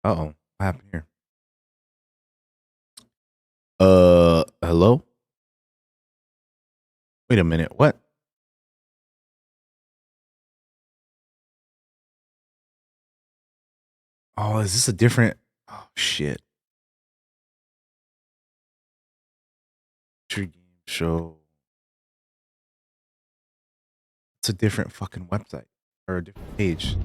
Uh-oh. What happened here? Hello? Wait a minute. What? Oh, is this a different... Oh, shit. Game show. It's a different fucking website. Or a different page.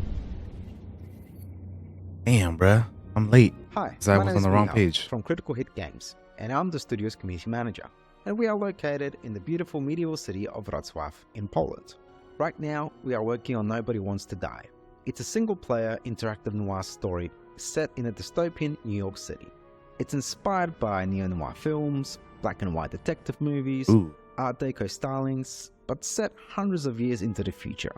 Damn, bruh. I'm late. Hi, because I was on the wrong page. From Critical Hit Games, and I'm the studio's community manager. And we are located in the beautiful medieval city of Wrocław in Poland. Right now, we are working on Nobody Wants to Die. It's a single-player interactive noir story set in a dystopian New York City. It's inspired by neo-noir films, black and white detective movies, Art Deco stylings, but set hundreds of years into the future.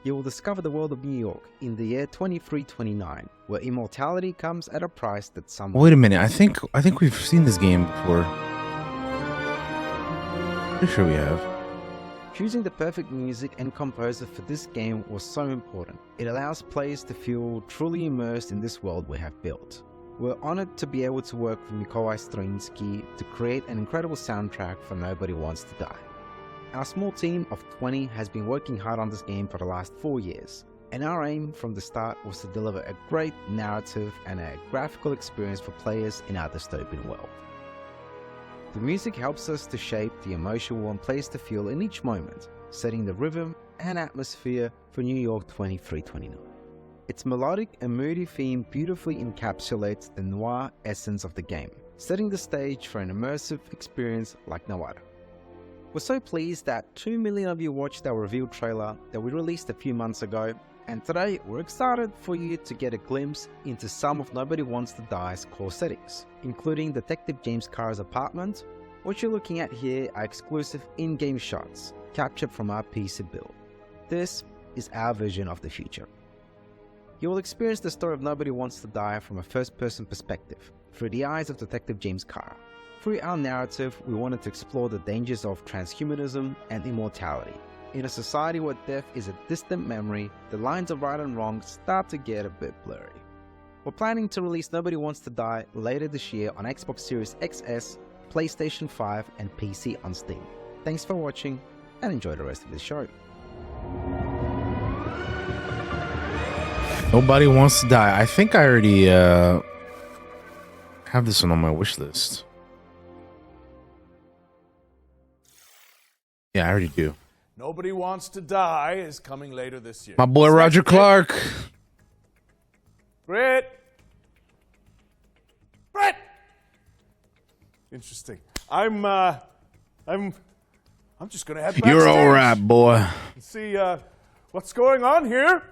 You will discover the world of New York in the year 2329, where immortality comes at a price that some... Wait a minute, I think we've seen this game before. Pretty sure we have. Choosing the perfect music and composer for this game was so important. It allows players to feel truly immersed in this world we have built. We're honored to be able to work with Mikołaj Stroiński to create an incredible soundtrack for Nobody Wants to Die. Our small team of 20 has been working hard on this game for the last 4 years, and our aim from the start was to deliver a great narrative and a graphical experience for players in our dystopian world. The music helps us to shape the emotion we want players to feel in each moment, setting the rhythm and atmosphere for New York 2329. Its melodic and moody theme beautifully encapsulates the noir essence of the game, setting the stage for an immersive experience like no other. We're so pleased that 2 million of you watched our reveal trailer that we released a few months ago, and today we're excited for you to get a glimpse into some of Nobody Wants to Die's core settings, including Detective James Carr's apartment. What you're looking at here are exclusive in-game shots captured from our PC build. This is our vision of the future. You will experience the story of Nobody Wants to Die from a first-person perspective, through the eyes of Detective James Carr. Through our narrative, we wanted to explore the dangers of transhumanism and immortality. In a society where death is a distant memory, the lines of right and wrong start to get a bit blurry. We're planning to release Nobody Wants to Die later this year on Xbox Series XS, PlayStation 5 and PC on Steam. Thanks for watching and enjoy the rest of the show. Nobody Wants to Die. I think I already have this one on my wish list. Yeah, I already do. Nobody Wants to Die is coming later this year. My boy Roger Clark. Brett! Interesting. I'm just gonna head backstage. You're all right, boy. And see what's going on here.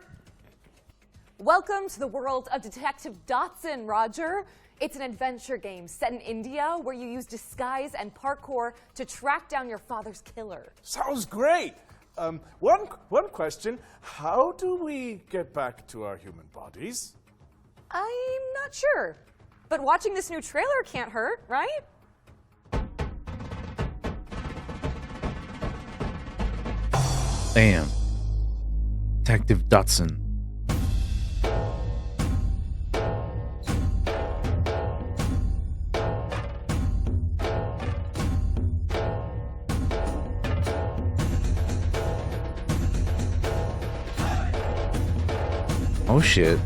Welcome to the world of Detective Dotson, Roger. It's an adventure game set in India where you use disguise and parkour to track down your father's killer. Sounds great. One question. How do we get back to our human bodies? I'm not sure, but watching this new trailer can't hurt, right? Damn. Detective Dotson. Oh shit.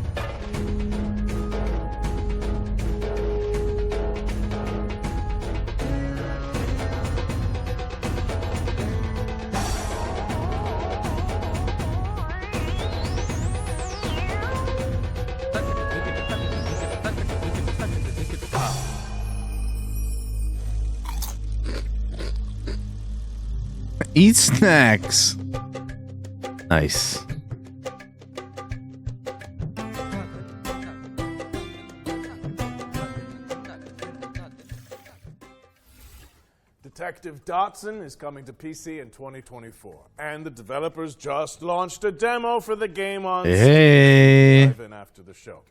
Eat snacks. Nice. Detective Dotson is coming to PC in 2024, and the developers just launched a demo for the game on Steam. Dive in after the show.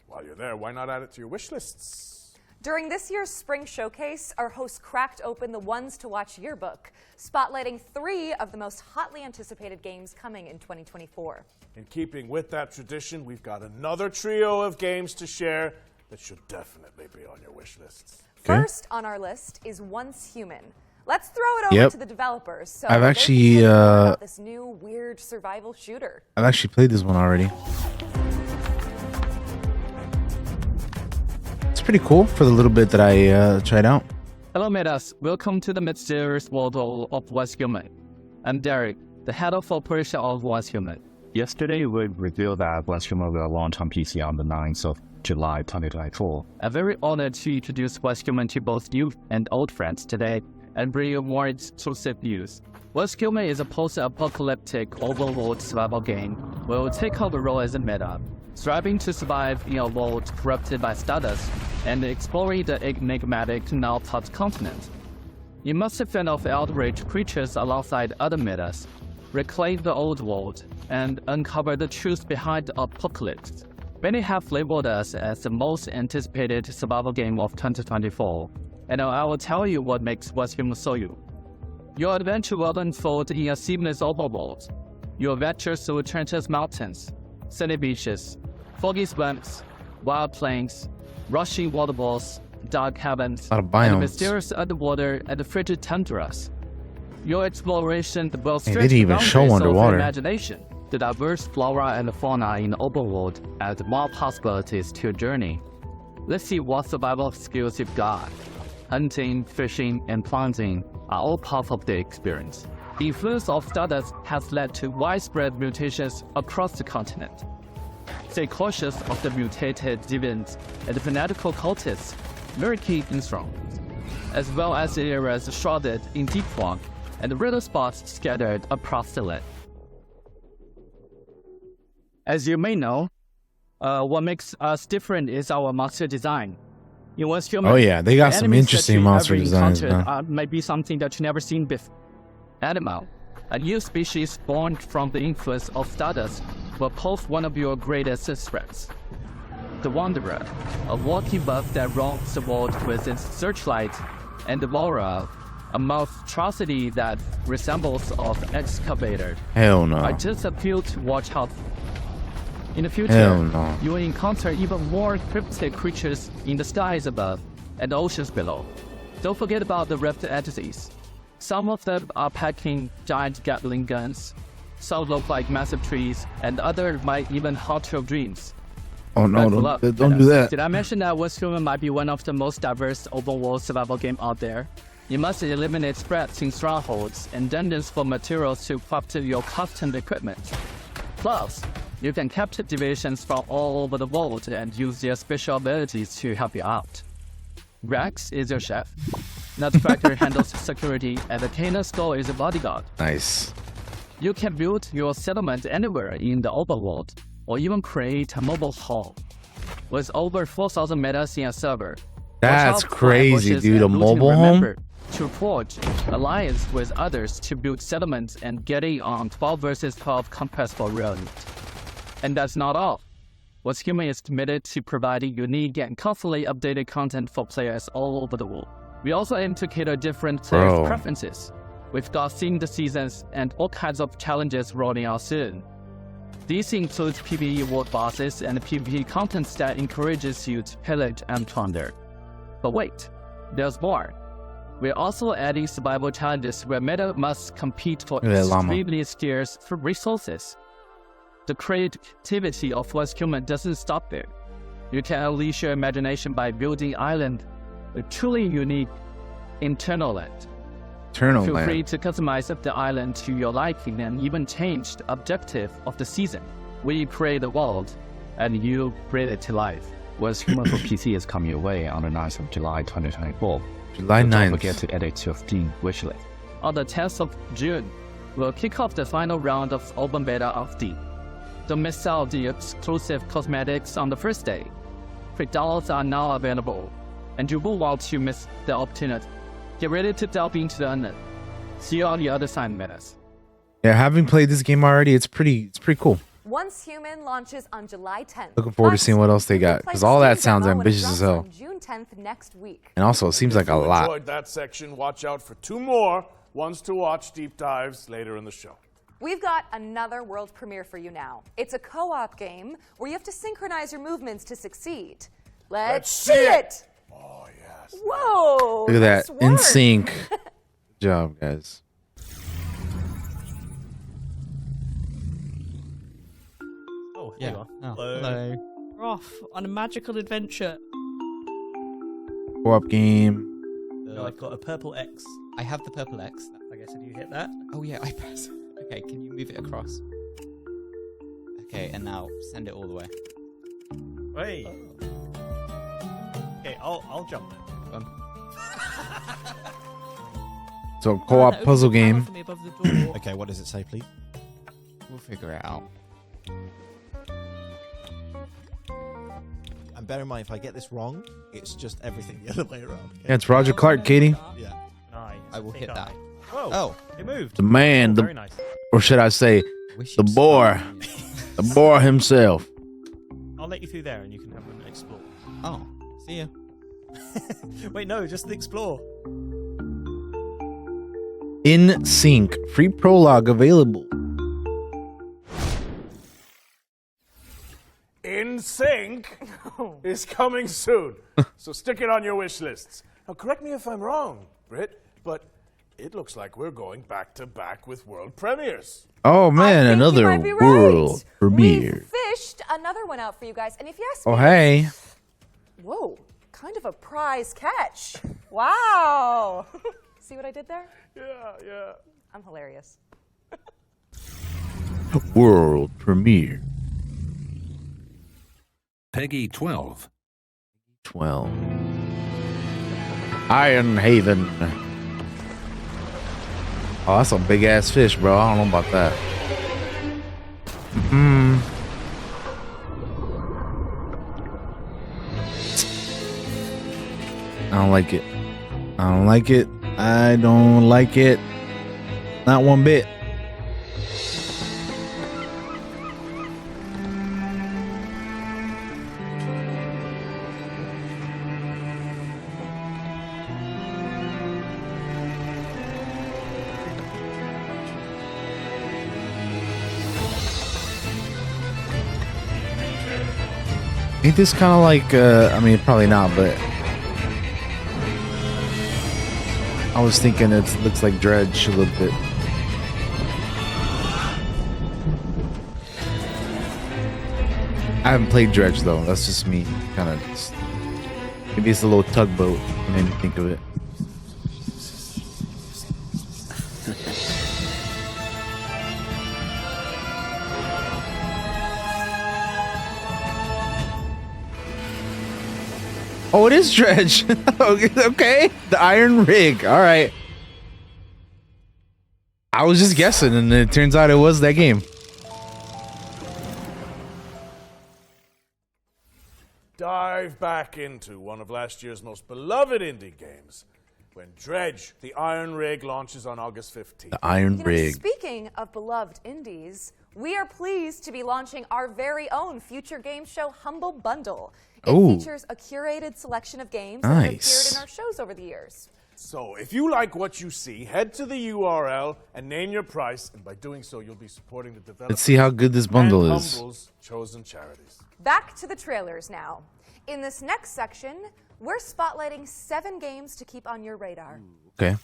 While you're there, why not add it to your wish lists? During this year's Spring Showcase, our host cracked open the Ones to Watch yearbook, spotlighting 3 of the most hotly anticipated games coming in 2024. In keeping with that tradition, we've got another trio of games to share that should definitely be on your wish lists. Okay. First on our list is Once Human. Let's throw it over to the developers. So I've they actually can tell you more about this new weird survival shooter. I've actually played this one already. It's pretty cool for the little bit that I tried out. Hello, Metas. Welcome to the mysterious world of Once Human. I'm Derek, the head of operation of Once Human. Yesterday, we revealed that Once Human will launch on PC on the 9th of July 2024. I'm very honored to introduce Once Human to both new and old friends today and bring you more exclusive news. Once Human is a post-apocalyptic overworld survival game where we'll take on the role as a meta, striving to survive in a world corrupted by stardust and exploring the enigmatic now-taught continent. You must fend off outraged creatures alongside other metas, reclaim the old world, and uncover the truth behind the apocalypse. Many have labeled us as the most anticipated survival game of 2024, and I will tell you what makes Once Human so you. Your adventure will unfold in a seamless overworld. You'll venture through treacherous mountains, sandy beaches, foggy swamps, wild plains, rushing waterfalls, dark caverns, A lot of and biomes. mysterious underwater and frigid tundras. Your exploration will They stretch didn't the even show boundaries of your underwater. imagination. The diverse flora and fauna in the open world add more possibilities to your journey. Let's see what survival skills you've got. Hunting, fishing, and planting are all part of the experience. The influence of stardust has led to widespread mutations across the continent. Stay cautious of the mutated deviants and fanatical cultists lurking in thrones, as well as the areas shrouded in deep fog and riddle spots scattered across the land. As you may know, what makes us different is our monster design. In Once Human, Oh yeah, they got the some enemies interesting that you monster ever designs, encountered man. May be something that you never seen before. Animal, a new species born from the influence of stardust, will pose one of your greatest threats. The Wanderer, a walking buff that roams the world with its searchlight, and the Devourer, a monstrosity that resembles of excavator. Hell no. I just appeal to watch out. In the future, Hell no. you will encounter even more cryptic creatures in the skies above and the oceans below. Don't forget about the rift entities. Some of them are packing giant Gatling guns, some look like massive trees, and others might even haunt your dreams. Oh no, Buckle up, don't do Metas. that. Did I mention that Once Human might be one of the most diverse open-world survival game out there? You must eliminate spreads in strongholds and dungeons for materials to craft your custom equipment. Plus, you can capture divisions from all over the world and use their special abilities to help you out. Rex is your chef. Nutcracker handles security, and the Canaan Skull is a bodyguard. Nice. You can build your settlement anywhere in the open world, or even create a mobile home. With over 4,000 metas in a server. That's watch out for crazy, ambushes dude. A and looting. mobile home? Remember to forge alliance with others to build settlements and get in on 12 versus 12 compressible realms. And that's not all. Once Human is committed to providing unique and constantly updated content for players all over the world. We also aim to cater different players' preferences. We've got themed seasons and all kinds of challenges rolling out soon. These include PvE world bosses and PvP content that encourages you to pillage and plunder. But wait, there's more. We're also adding survival challenges where meta must compete for extremely scarce resources. The creativity of Once Human doesn't stop there. You can unleash your imagination by building island, a truly unique internal land. Feel free to customize up the island to your liking and even change the objective of the season. We create the world, and you bring it to life. Once Human for PC is coming your way on the 9th of July 2024. July 9th. Don't forget to add it to your Steam wishlist. On the 10th of June, we'll kick off the final round of open beta of Steam. Don't miss out the exclusive cosmetics on the first day. Pre-downloads are now available, and you won't want to miss the opportunity. Get ready to delve into the unknown. See you on the other side, Metas. Yeah, having played this game already, it's pretty cool. Once Human launches on July 10th. Looking forward to seeing what else they got, because all that sounds ambitious as hell. On June 10th next week. And also, it seems like a lot. Enjoyed that section. Watch out for 2 more ones to watch deep dives later in the show. We've got another world premiere for you now. It's a co-op game where you have to synchronize your movements to succeed. Let's see it! Oh, yes. Whoa! Look at nice that. In work. sync. Good job, guys. Oh, here you are. Hello. We're off on a magical adventure. Co-op game. I've got a purple X. I have the purple X. I guess if you hit that. Oh yeah, I press. Okay, can you move it across? Okay, and now send it all the way. Hey. Okay, I'll jump then. So, co-op That puzzle opens the panel game. for me above the door. Okay, what does it say, please? We'll figure it out. And bear in mind, if I get this wrong, it's just everything the other way around. Okay? Yeah, it's Roger Clark, Katie. Yeah. Nice. I will hit that. Oh, Oh, it moved. The man, Very the, nice. or should I say, wish the you'd boar. stop doing it. The boar himself. I'll let you through there and you can have an explore. Oh, see ya. Wait, no, just explore. In sync. Free prologue available. In Sync is coming soon. So stick it on your wish lists. Now, correct me if I'm wrong, Britt, but it looks like we're going back to back with world premieres. Oh man, I think you another might be right. world premiere. We fished another one out for you guys, and if you ask Oh me, hey. whoa, kind of a prize catch. Wow. See what I did there? Yeah. I'm hilarious. World premiere. Peggy 12. 12. Iron Haven. Oh, that's a big ass fish, bro. I don't know about that. I don't like it. I don't like it. I don't like it. Not one bit. Ain't this kind of like, I mean, probably not, but I was thinking it looks like Dredge a little bit. I haven't played Dredge though. That's just me, kind of. Maybe it's a little tugboat. Made me think of it. Oh, it is Dredge. Okay, the Iron Rig. All right. I was just guessing, and it turns out it was that game. Dive back into one of last year's most beloved indie games when Dredge, the Iron Rig, launches on August 15th. The Iron You know, Rig. speaking of beloved indies, we are pleased to be launching our very own future game show Humble Bundle. It Ooh. features a curated selection of games that have appeared Nice. in our shows over the years. So, if you like what you see, head to the URL and name your price, and by doing so, you'll be supporting the developers. Let's see how good this bundle and is. Humble's chosen charities. Back to the trailers now. In this next section, we're spotlighting 7 games to keep on your radar. Okay.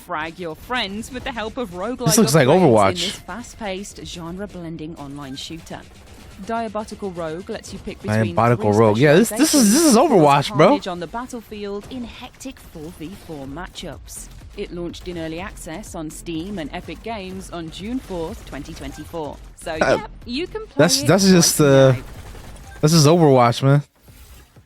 Frag your friends with the help of roguelike This looks like upgrades Overwatch. in this fast-paced, genre-blending online shooter. Diabotical Rogue lets you pick between Diabotical 3 Rogue. Yeah, this is specializations Overwatch, cause bro. carnage on the battlefield in hectic 4v4 matchups. It launched in early access on Steam and Epic Games on June 4th, 2024. So yeah, you can play That's it just right now. this is Overwatch, man.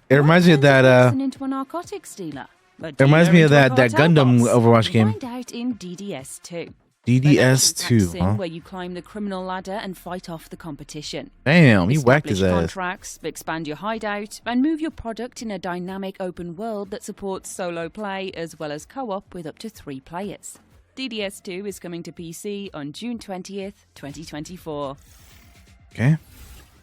It reminds me of that Listen into a narcotics dealer. But it reminds me of dealer that into a cartel Gundam boss. Overwatch game. Find out in DDS 2. DDS2, sim huh? where you climb the criminal ladder and fight off the competition. Damn, he whacked his Establish ass. contracts, expand your hideout, and move your product in a dynamic open world that supports solo play as well as co-op with up to 3 players. DDS2 is coming to PC on June 20th, 2024. Okay.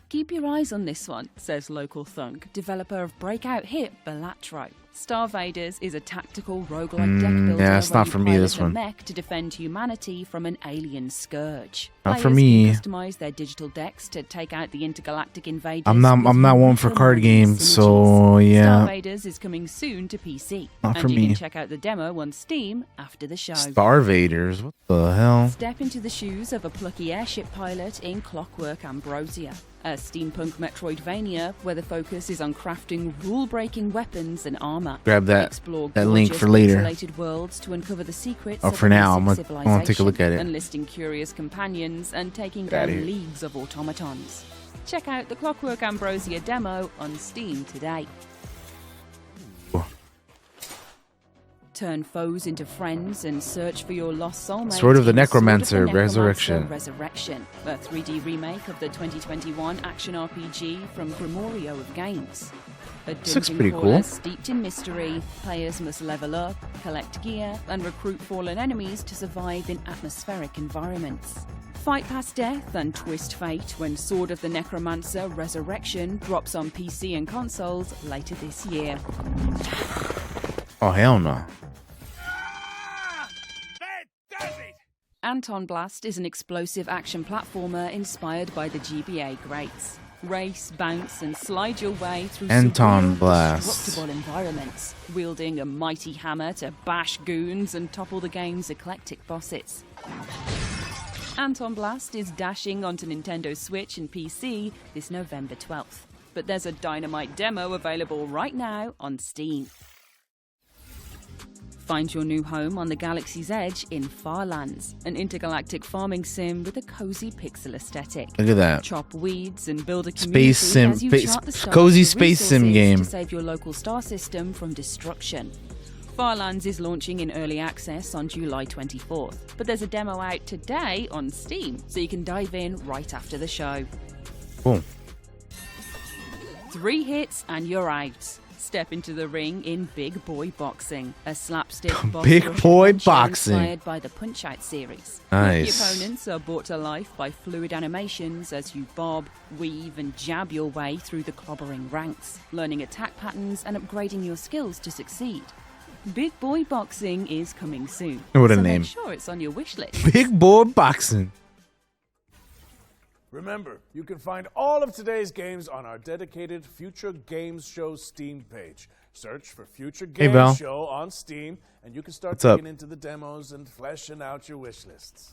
Keep your eyes on this one, says local thunk, developer of breakout hit Balatro. Star Vaders is a tactical roguelike deck builder yeah, it's where not you for me, pilot this a one. mech to defend humanity from an alien scourge. Not for Players me. can customize their digital decks to take out the intergalactic invaders. I'm not one for card games, so yeah. Star Vaders is coming soon to PC. Not for and you me. can check out the demo on Steam after the show. Star Vaders, what the hell? Step into the shoes of a plucky airship pilot in Clockwork Ambrosia, a steampunk Metroidvania where the focus is on crafting rule-breaking weapons and armor. Grab that Explore link gorgeous for later. pixelated worlds to uncover the secrets Oh, of for now, I'm basic gonna take a look at it. enlisting curious companions and taking Get outta down here. leagues of automatons. Check out the Clockwork Ambrosia demo on Steam today. Turn foes into friends and search for your lost soulmate. Sword of the in Necromancer, Resurrection. Resurrection. A 3D remake of the 2021 action RPG from Grimorio of Games. A This looks dungeon pretty crawler cool. steeped in mystery, players must level up, collect gear, and recruit fallen enemies to survive in atmospheric environments. Fight past death and twist fate when Sword of the Necromancer Resurrection drops on PC and consoles later this year. Oh, hell no. Anton Blast is an explosive action platformer inspired by the GBA greats. Race, bounce, and slide your way through Anton surreal, Blast. destructible environments, wielding a mighty hammer to bash goons and topple the game's eclectic bosses. Anton Blast is dashing onto Nintendo Switch and PC this November 12th. But there's a dynamite demo available right now on Steam. Find your new home on the galaxy's edge in Farlands, an intergalactic farming sim with a cozy pixel aesthetic. Look at that. Chop weeds and build a community Space sim, as you space- chart the stars cozy for space sim resources game. to save your local star system from destruction. Farlands is launching in early access on July 24th, but there's a demo out today on Steam, so you can dive in right after the show. Cool. 3 hits and you're out. Step into the ring in Big Boy Boxing, a slapstick boss Big rush Boy adventure Boxing. inspired by the Punch-Out series. Nice. Your opponents are brought to life by fluid animations as you bob, weave, and jab your way through the clobbering ranks, learning attack patterns and upgrading your skills to succeed. Big Boy Boxing is coming soon. What a so name. Make sure it's on your wish list. Big Boy Boxing. Remember, you can find all of today's games on our dedicated Future Games Show Steam page. Search for Future Hey, Games Val. Show on Steam, and you can start What's up? digging into the demos and fleshing out your wish lists.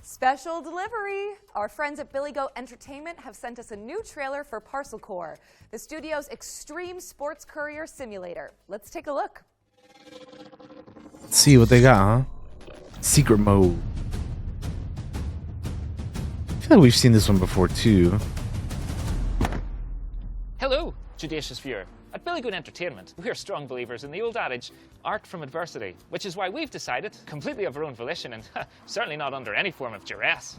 Special delivery! Our friends at Billy Goat Entertainment have sent us a new trailer for Parcel Corps, the studio's extreme sports courier simulator. Let's take a look. Let's see what they got, huh? Secret mode. I feel like we've seen this one before, too. Hello, Judacious viewer. At Billy Goat Entertainment, we're strong believers in the old adage, art from adversity, which is why we've decided, completely of our own volition and certainly not under any form of duress,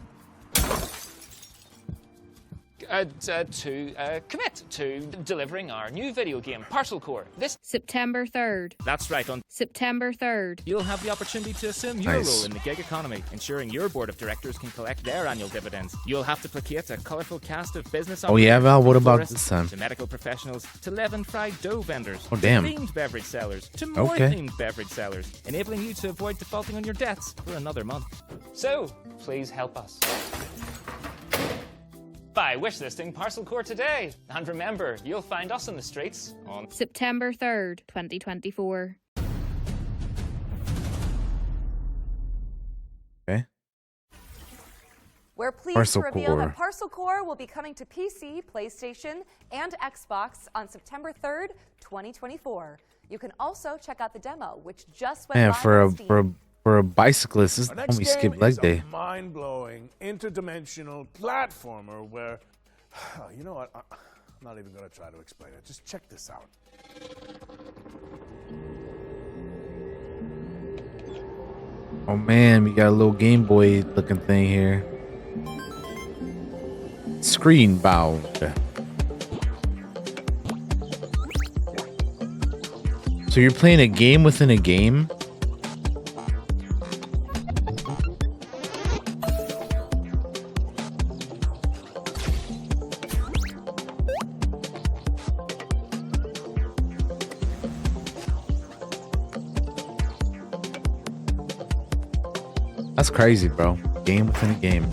to commit to delivering our new video game, Parcel Corps. This September 3rd. That's right, on September 3rd. you'll have the opportunity to assume your Nice. role in the gig economy, ensuring your board of directors can collect their annual dividends. You'll have to placate a colourful cast of business Oh, yeah, operators, Val, what from about florists this time? to medical professionals, to leaven fried dough vendors, Oh, damn. to themed beverage sellers, to more Okay. themed beverage sellers, enabling you to avoid defaulting on your debts for another month. So, please help us by wishlisting Parcel Corps today. And remember, you'll find us on the streets on September 3rd, 2024. Okay. We're pleased Parcel to reveal Corps. that Parcel Corps will be coming to PC, PlayStation, and Xbox on September 3rd, 2024. You can also check out the demo, which just went Man, live for on a Steam. for a bicyclist, this Our next homie game skipped is leg a day. mind-blowing, interdimensional platformer where, you know what? I'm not even going to try to explain it. Just check this out. Oh man, we got a little Game Boy looking thing here. Screenbound. So you're playing a game within a game? That's crazy, bro. Game within a game.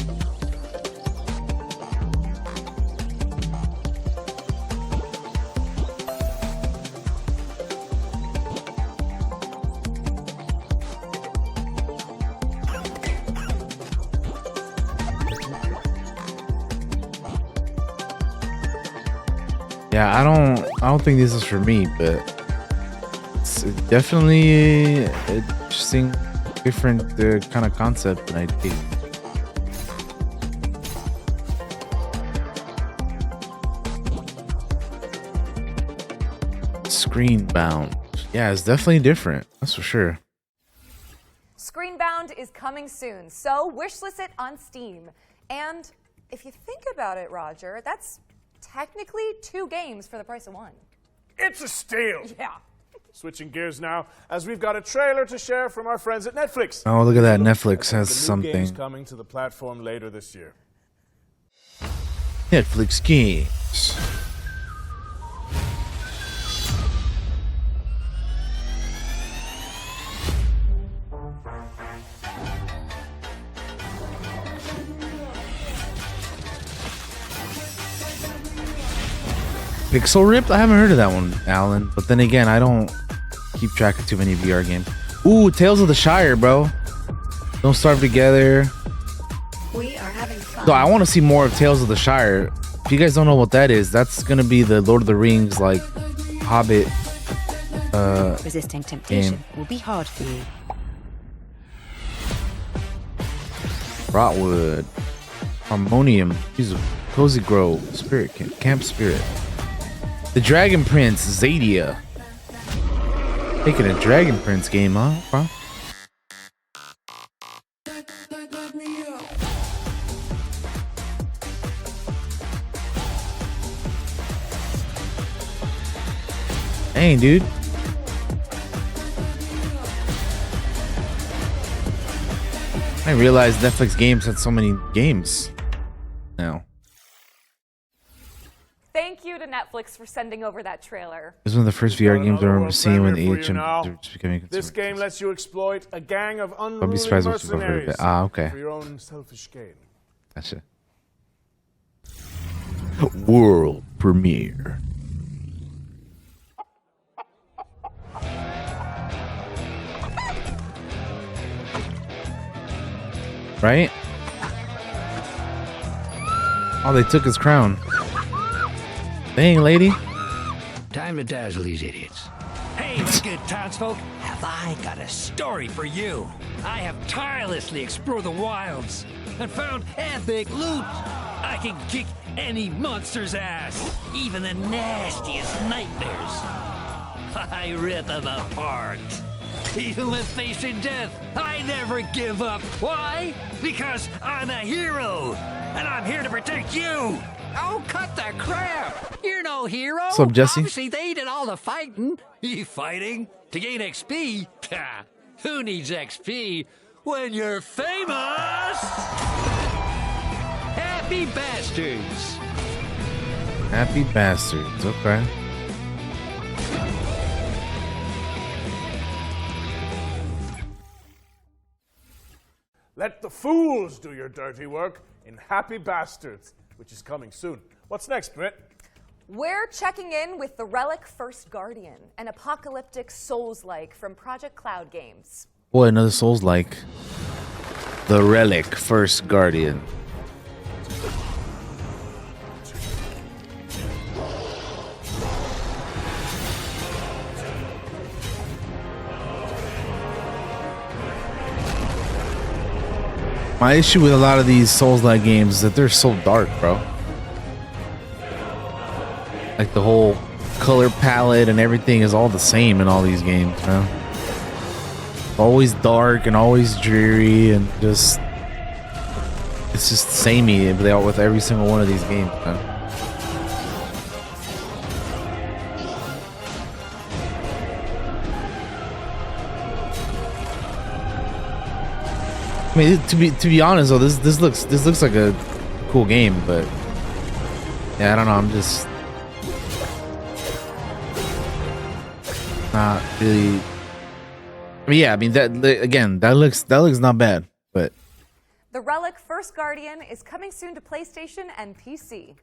Yeah, I don't think this is for me, but it's definitely interesting, different kind of concept and idea. Screenbound. Yeah, it's definitely different. That's for sure. Screenbound is coming soon, so wishlist it on Steam. And if you think about it, Roger, that's technically 2 games for the price of 1. It's a steal. Yeah. Switching gears now, as we've got a trailer to share from our friends at Netflix. Oh, look at that. Netflix has The new game's something. coming to the platform later this year. Netflix games. Pixel Ripped? I haven't heard of that one, Alan. But then again, I don't keep track of too many VR games. Ooh, Tales of the Shire, bro. Don't Starve Together. We are having fun. So I want to see more of Tales of the Shire. If you guys don't know what that is, that's gonna be the Lord of the Rings, like Hobbit. Resisting temptation will be hard for you. Rotwood, Harmonium, Cozy Grove, Spirit Camp Spirit. The Dragon Prince, Zadia. Making a Dragon Prince game, huh, bro? Dang, dude. I didn't realize Netflix games had so many games now. Thank you to Netflix for sending over that trailer. This is one of the first VR games I remember seeing when the Premiere for you HM now. was becoming a This consumer. game lets you exploit a gang of I'll be unruly surprised what you've ever heard of mercenaries it. Ah, okay. for your own selfish gain. Gotcha. World premiere. Right? Oh, they took his crown. Dang, lady. Time to dazzle these idiots. Hey, good townsfolk, have I got a story for you? I have tirelessly explored the wilds and found epic loot. I can kick any monster's ass, even the nastiest nightmares. I rip them apart. Even when facing death, I never give up. Why? Because I'm a hero, and I'm here to protect you. Oh, cut the crap! You're no hero. What's up, Jesse? Obviously, they did all the fighting. You fighting to gain XP? Pah, who needs XP when you're famous? Happy bastards. Happy bastards. Okay. Let the fools do your dirty work in Happy Bastards, which is coming soon. What's next, Britt? We're checking in with the Relic First Guardian, an apocalyptic Souls-like from Project Cloud Games. Boy, another Souls-like. The Relic First Guardian. My issue with a lot of these Souls-like games is that they're so dark, bro. Like the whole color palette and everything is all the same in all these games, man. Always dark and always dreary and just it's just samey with every single one of these games, man. I mean, to be honest though, this looks like a cool game, but yeah, I don't know. I'm just not really. I mean, yeah, I mean that looks not bad, but The Relic First Guardian is coming soon to PlayStation and PC.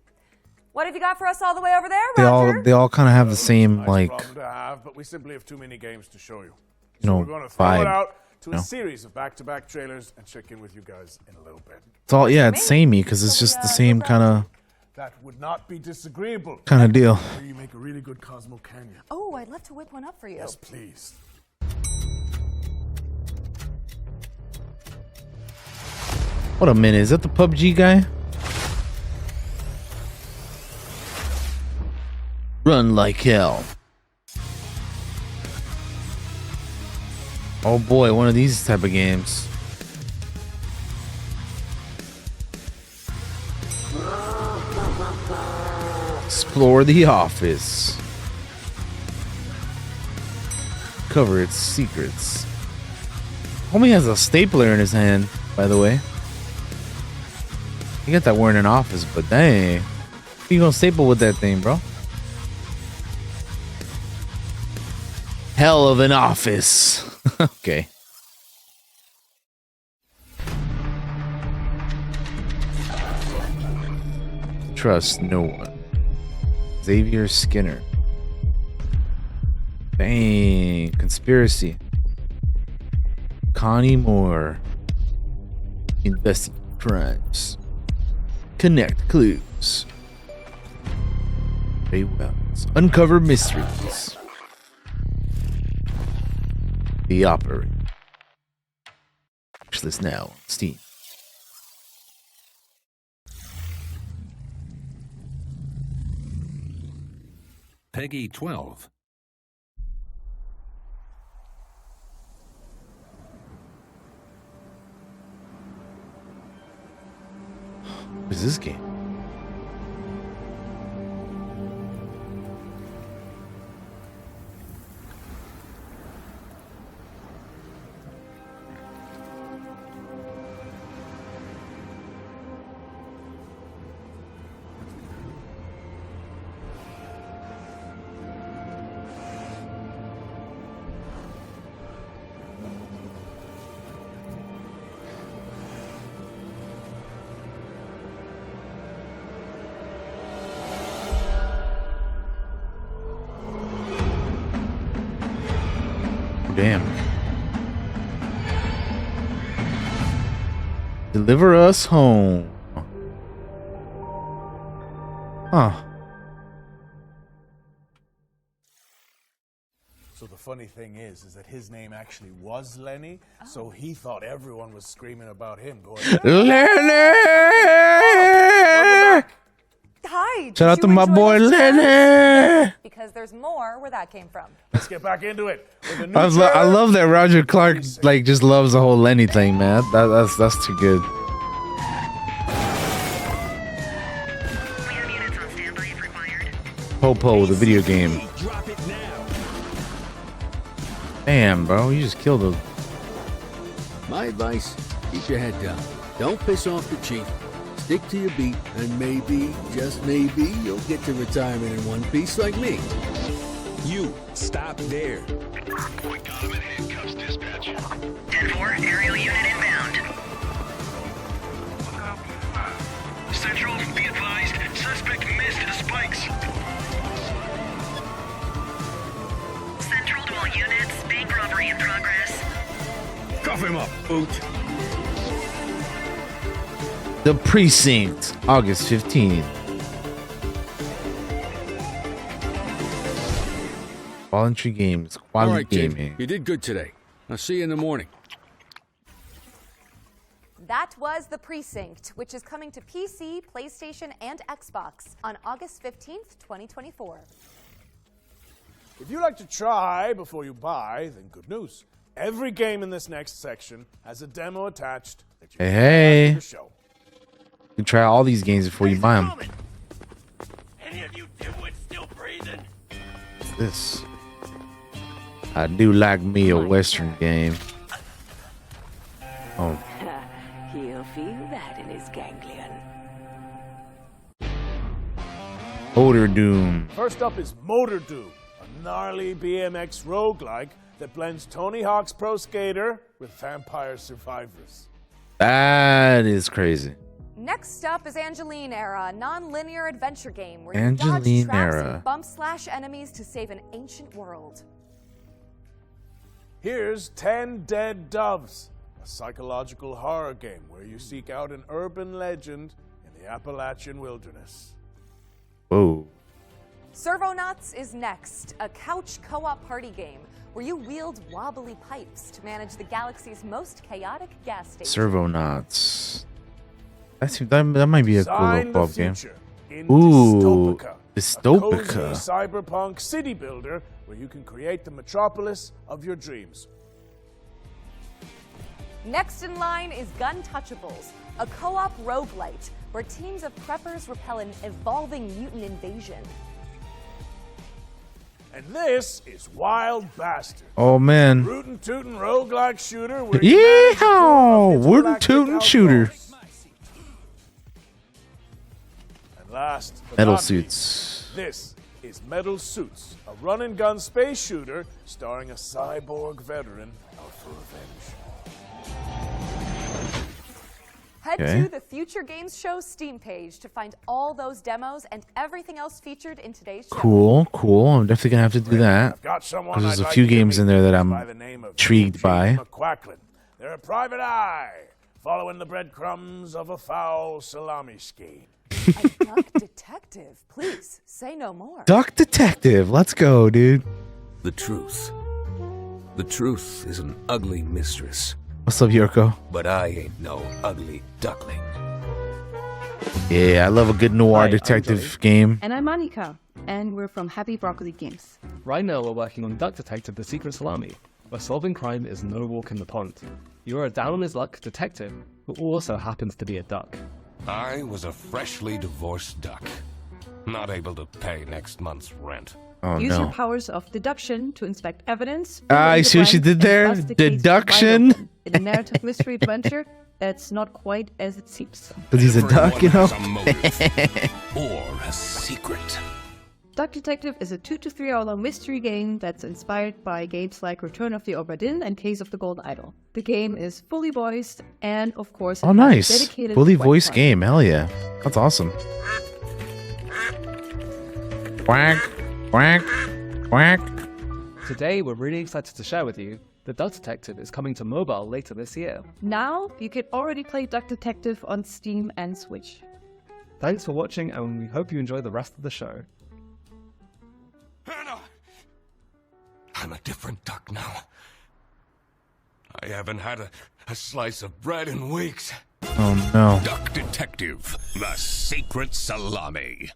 What have you got for us all the way over there, Roger? they all kind of have the same like Problem to have, but we simply have too many games to show you. you know We're going to throw vibe. it out to you know? a series of back-to-back trailers and check in with you guys in a little bit. It's all it's samey because it's just the same kind That would not be disagreeable. of deal. You make a really good Cosmo Canyon. Oh, I'd love to whip one up for you. Yes, please. What a minute! Is that the PUBG guy? Run like hell. Oh boy, one of these type of games. Explore the office. Cover its secrets. Homie has a stapler in his hand, by the way. You got that wearing an office, but dang. What you gonna staple with that thing, bro? Hell of an office. Okay. Trust no one. Xavier Skinner. Dang. Conspiracy. Connie Moore. Investigate crimes. Connect clues. Ray Wells. Uncover mysteries. The Operator. Watch this now on Steam. Peggy 12. What is this game? Damn. Deliver us home. Huh. So the funny thing is that his name actually was Lenny, so he thought everyone was screaming about him. Going, Lenny! Hi. Shout out to my boy Lenny. Because there's more where that came from. Let's get back into it. With a new I trailer. love that Roger Clark like just loves the whole Lenny thing, man. That's too good. Popo, the video game. Damn, bro, you just killed him. My advice, keep your head down. Don't piss off the chief. Stick to your beat, and maybe, just maybe, you'll get to retirement in one piece like me. You, stop there. We got him in handcuffs, dispatch. 10-4, aerial unit inbound. Central, be advised, suspect missed the spikes. Central to all units, bank robbery in progress. Cuff him up, boot. The Precinct, August 15th. Voluntary games, quality All right, kid, gaming. you did good today. I'll see you in the morning. That was The Precinct, which is coming to PC, PlayStation, and Xbox on August 15th, 2024. If you like to try before you buy, then good news. Every game in this next section has a demo attached that you can Hey. after the show. You can try all these games before you buy them. Any of you dimwits still breathing? What's this? I do like me a Western game. Oh. He'll feel that in his ganglion. Motor Doom. First up is Motor Doom, a gnarly BMX roguelike that blends Tony Hawk's Pro Skater with Vampire Survivors. That is crazy. Next up is Angeline Era, a non-linear adventure game where Angeline you dodge traps Era. and bump slash enemies to save an ancient world. Here's 10 Dead Doves, a psychological horror game where you seek out an urban legend in the Appalachian wilderness. Whoa. Servonauts is next, a couch co-op party game where you wield wobbly pipes to manage the galaxy's most chaotic gas station. Servonauts. That might be a cool little Sign the co-op game. future in Ooh. A Dystopika. cozy cyberpunk city builder where you can create the metropolis of your dreams. Next in line is Gun Touchables, a co-op roguelite where teams of preppers repel an evolving mutant invasion. And this is Wild Bastard. Oh man. Rootin' tootin' roguelike shooter where you manage to Yeehaw! pull off Wooden intergalactic tootin' shooter. outlaws. And last but Metal not Suits. least, this is Metal Suits, a run-and-gun space shooter starring a cyborg veteran out for revenge. Head Okay. to the Future Games Show Steam page to find all those demos and everything else featured in today's show. Cool, cool. I'm definitely gonna have to do that. I've got someone Because there's I'd a like few you to games in meet there that by I'm the name of intrigued by. McQuacklin. They're a private eye, following the breadcrumbs of a foul salami scheme. Duck Detective, please say no more. Duck Detective. Let's go, dude. The truth. The truth is an ugly mistress. What's up, Yurko? But I ain't no ugly duckling. Yeah, I love a good noir Hi, I'm detective game. And I'm Annika, and we're from Happy Broccoli Games. Right now, we're working on Duck Detective: The Secret Salami, where solving crime is no walk in the pond. You're a down-on-his-luck detective who also happens to be a duck. I was a freshly divorced duck, not able to pay next month's rent. Oh Use your no. powers of deduction to inspect evidence. I see what she did there. Deduction. In a narrative mystery adventure, that's not quite as it seems. Because he's a duck, you know? Has a motive or a secret. Duck Detective is a 2 to 3 hour long mystery game that's inspired by games like Return of the Obra Dinn and Case of the Golden Idol. The game is fully voiced and, of course, it Oh, has a nice. dedicated Fully web voiced part. game. Hell yeah. That's awesome. Quack, quack, quack. Today, we're really excited to share with you that Duck Detective is coming to mobile later this year. Now, you can already play Duck Detective on Steam and Switch. Thanks for watching, and we hope you enjoy the rest of the show. I'm a different duck now. I haven't had a slice of bread in weeks. Oh no. Duck Detective: The Secret Salami.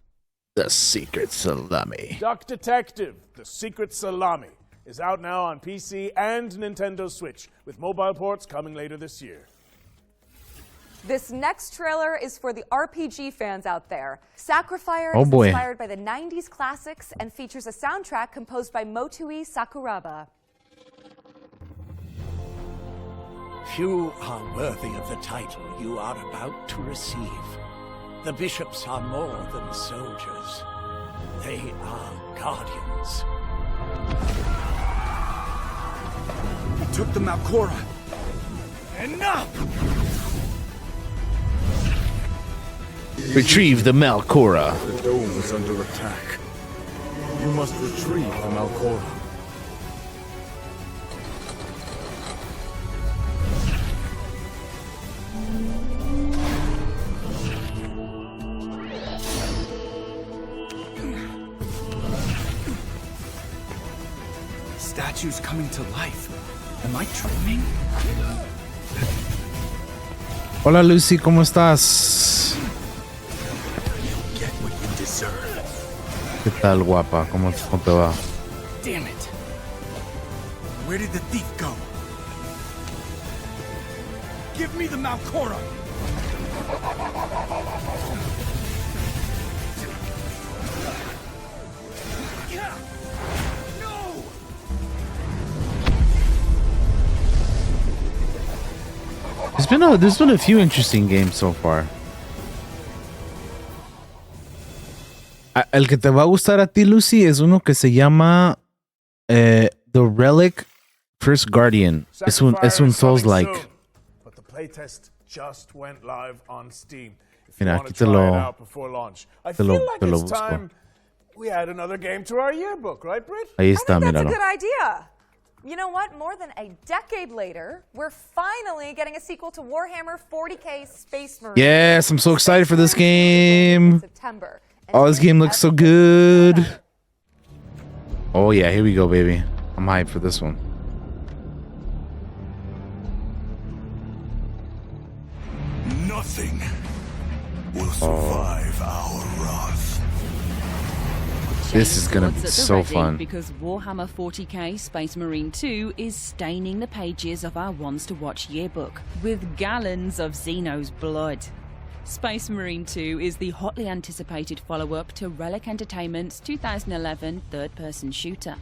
The Secret Salami. Duck Detective: The Secret Salami is out now on PC and Nintendo Switch, with mobile ports coming later this year. This next trailer is for the RPG fans out there. SacriFire Oh is boy. inspired by the 90s classics and features a soundtrack composed by Motui Sakuraba. Few are worthy of the title you are about to receive. The bishops are more than soldiers. They are guardians. Took the Malcora. Enough! Retrieve the Malcora. The dome is under attack. You must retrieve the Malcora. Statues coming to life. Am I dreaming? Hola Lucy, ¿cómo estás? Get what you deserve. ¿Qué tal, guapa? ¿Cómo te va? Damn it. Where did the thief go? me the Malcora! No! There's been a few interesting games so far. El que te va a gustar a ti, Lucy, es uno que se llama The Relic First Guardian. Es un Souls-like. But the playtest just went live on Steam. If Mira, you aquí want te to try lo- it out before launch. I te feel lo- like te lo it's busco. time we add another game to our yearbook, right, Britt? Ahí está, That's a míralo. good idea. You know what? More than a decade later, we're finally getting a sequel to Warhammer 40k Space Marine. Yes, I'm so excited for this game. September. Oh, this game looks so good. Oh yeah, here we go, baby. I'm hyped for this one. Nothing will survive our wrath. This is gonna Odds be at the so ready fun. Because Warhammer 40k Space Marine 2 is staining the pages of our Ones to Watch yearbook with gallons of Xeno's blood. Space Marine 2 is the hotly anticipated follow-up to Relic Entertainment's 2011 third-person shooter.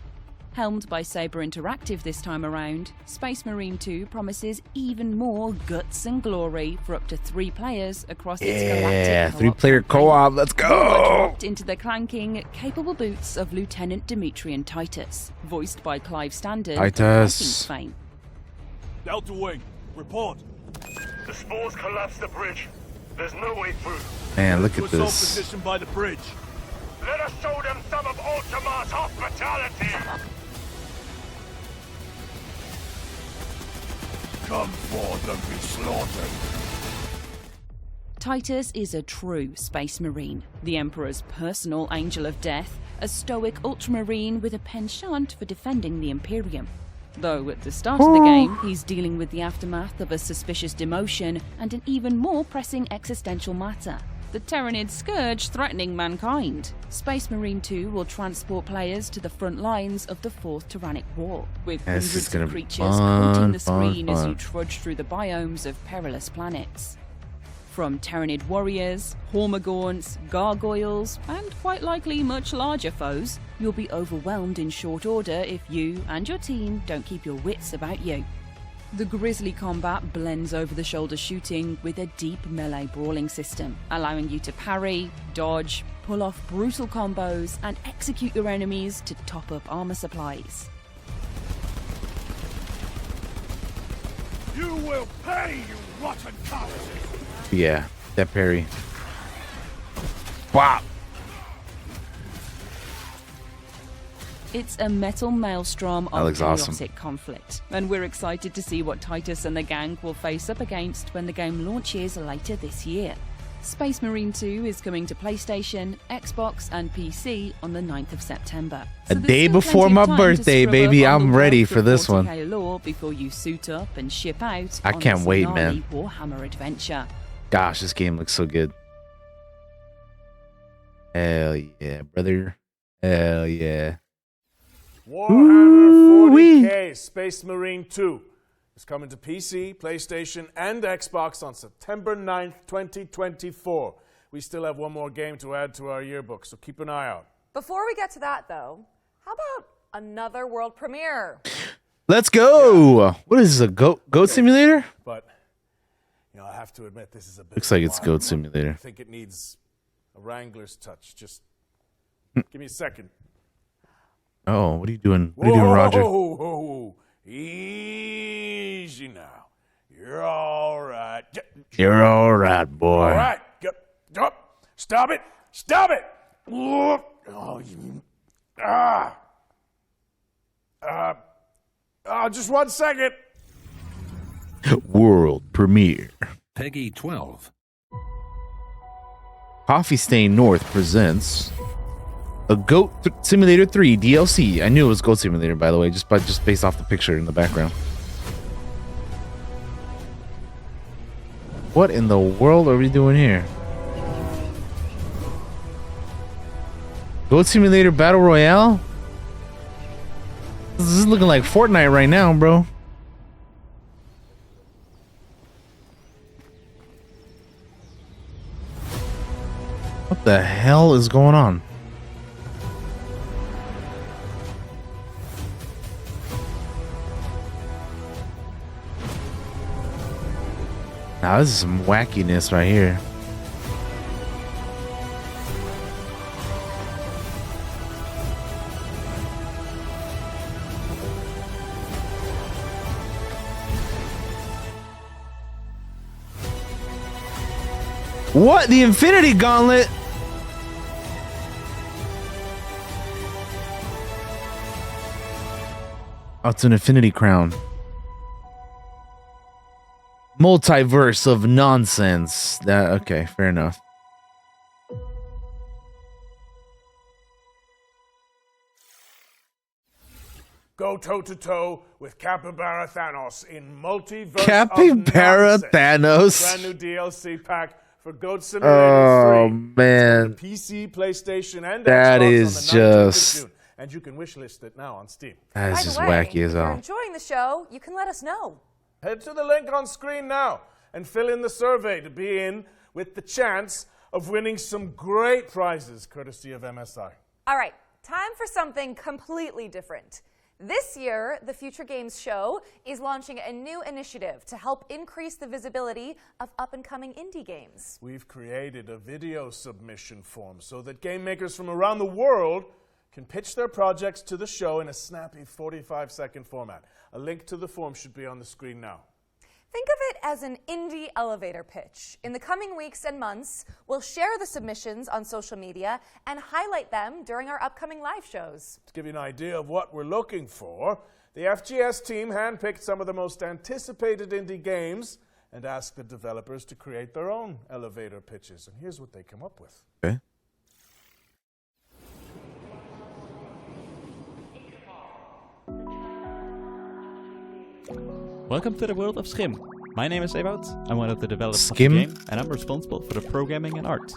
Helmed by Saber Interactive this time around, Space Marine 2 promises even more guts and glory for up to 3 players across its Yeah, galactic 3-player co-op. Let's go. dropped into the clanking, capable boots of Lieutenant Demetrian Titus, voiced by Clive Standard of Titus. Precinct fame. Delta Wing, report. The spores collapsed the bridge. There's no way through. Man, look at To assault this. position by the bridge. Let us show them some of Ultima's hospitality. Come forth and be slaughtered. Titus is a true Space Marine, the Emperor's personal angel of death, a stoic ultramarine with a penchant for defending the Imperium. Though at the start of the game, he's dealing with the aftermath of a suspicious demotion and an even more pressing existential matter: the Tyranid Scourge threatening mankind. Space Marine 2 will transport players to the front lines of the Fourth Tyrannic War, with This is hundreds gonna of be creatures fun, coating the fun, screen as fun. you trudge through the biomes of perilous planets. From Tyranid warriors, Hormagaunts, gargoyles, and quite likely much larger foes, you'll be overwhelmed in short order if you and your team don't keep your wits about you. The grisly combat blends over-the-shoulder shooting with a deep melee brawling system, allowing you to parry, dodge, pull off brutal combos, and execute your enemies to top up armor supplies. You will pay, you rotten cowards. Yeah, that parry. Wow. It's a metal maelstrom That of looks awesome. chaotic conflict, and we're excited to see what Titus and the gang will face up against when the game launches later this year. Space Marine 2 is coming to PlayStation, Xbox, and PC on the 9th of September. A there's day still before plenty my of time to birthday, scrub baby. up on I'm the ready wealth for of this one. 40K lore before you suit up and ship out I on can't this wait, gnarly man. Warhammer adventure. Gosh, this game looks so good. Hell yeah, brother. Hell yeah. Warhammer 40k Space Marine 2 is coming to PC, PlayStation, and Xbox on September 9th, 2024. We still have one more game to add to our yearbook, so keep an eye out. Before we get to that, though, how about another world premiere? Let's go. What is this, a goat simulator? But, you know, I have to admit, this is a bit Looks like it's wild. Goat Simulator. I think it needs a Wrangler's touch. Just give me a second. Oh, what are you doing? What are you doing, Roger? Whoa. Easy now. You're all right. You're all right, boy. All right. Stop it. Stop it. Oh, just 1 second. World premiere. Peggy 12. Coffee Stain North presents a Goat Simulator 3 DLC. I knew it was Goat Simulator, by the way, just based off the picture in the background. What in the world are we doing here? Goat Simulator Battle Royale? This is looking like Fortnite right now, bro. What the hell is going on? Now this is some wackiness right here. What? The Infinity Gauntlet? Oh, it's an Infinity Crown. Multiverse of nonsense. That okay, fair enough. Go toe-to-toe with Capybara Thanos in Multiverse Capybara of Nonsense. Thanos. Brand new DLC pack for Goat Oh Simulator 3. man, PC, PlayStation, and that Xbox is on the 19th of just June. And you can wishlist it now on Steam. that is By the just way, wacky as if you're hell. enjoying the show, you can let us know. Head to the link on screen now and fill in the survey to be in with the chance of winning some great prizes courtesy of MSI. All right, time for something completely different. This year, the Future Games Show is launching a new initiative to help increase the visibility of up-and-coming indie games. We've created a video submission form so that game makers from around the world can pitch their projects to the show in a snappy 45-second format. A link to the form should be on the screen now. Think of it as an indie elevator pitch. In the coming weeks and months, we'll share the submissions on social media and highlight them during our upcoming live shows. To give you an idea of what we're looking for, the FGS team handpicked some of the most anticipated indie games and asked the developers to create their own elevator pitches. And here's what they come up with. Okay. Welcome to the world of SCHiM. My name is Ewout. I'm one of the developers of the SCHiM? game, and I'm responsible for the programming and art.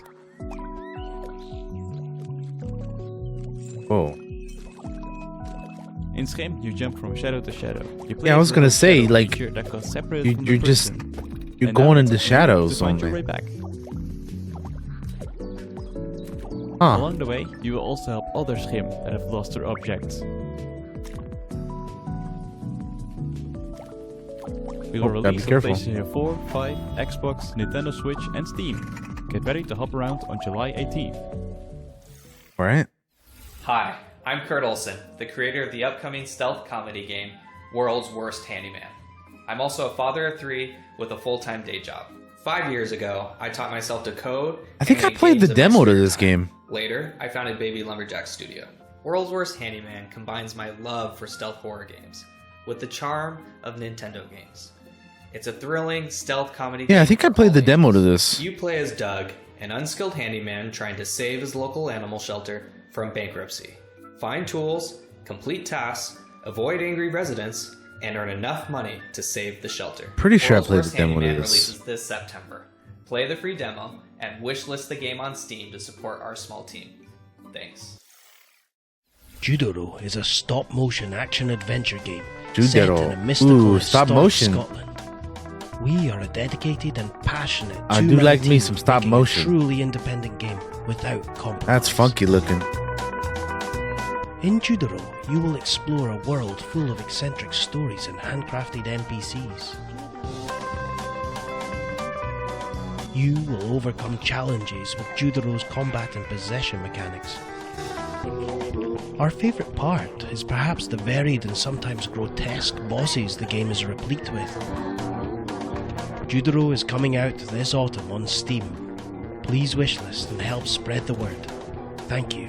Oh. In SCHiM, you jump from shadow to shadow. You play Yeah, I was as a gonna little say, shadow like, creature that goes separate from the you're just person. you're And now going it's into up to you shadows to find your only. way back. Huh. Along the way, you will also help other SCHiM that have lost their objects. We will Oh, gotta be release on careful. PlayStation 4, 5, Xbox, Nintendo Switch, and Steam. Get ready to hop around on July 18th. All right. Hi, I'm Kurt Olson, the creator of the upcoming stealth comedy game, World's Worst Handyman. I'm also a father of 3 with a full-time day job. 5 years ago, I taught myself to code. I think I played the demo to this game. Later, I founded Baby Lumberjack Studio. World's Worst Handyman combines my love for stealth horror games with the charm of Nintendo games. It's a thrilling stealth comedy game. Yeah, I think I played the demo to this. You play as Doug, an unskilled handyman trying to save his local animal shelter from bankruptcy. Find tools, complete tasks, avoid angry residents, and earn enough money to save the shelter. Pretty sure I World's played Worst the demo to Handyman this. releases this September. Play the free demo and wishlist the game on Steam to support our small team. Thanks. Judero is a stop-motion action-adventure game Judero. set in a mystical Ooh, historic stop motion. Scotland. We are a dedicated and passionate I do two-man like me team some stop making motion. a truly independent game without compromise. That's funky looking. In Judero, you will explore a world full of eccentric stories and handcrafted NPCs. You will overcome challenges with Judero's combat and possession mechanics. Our favourite part is perhaps the varied and sometimes grotesque bosses the game is replete with. Judero is coming out this autumn on Steam. Please wishlist and help spread the word. Thank you.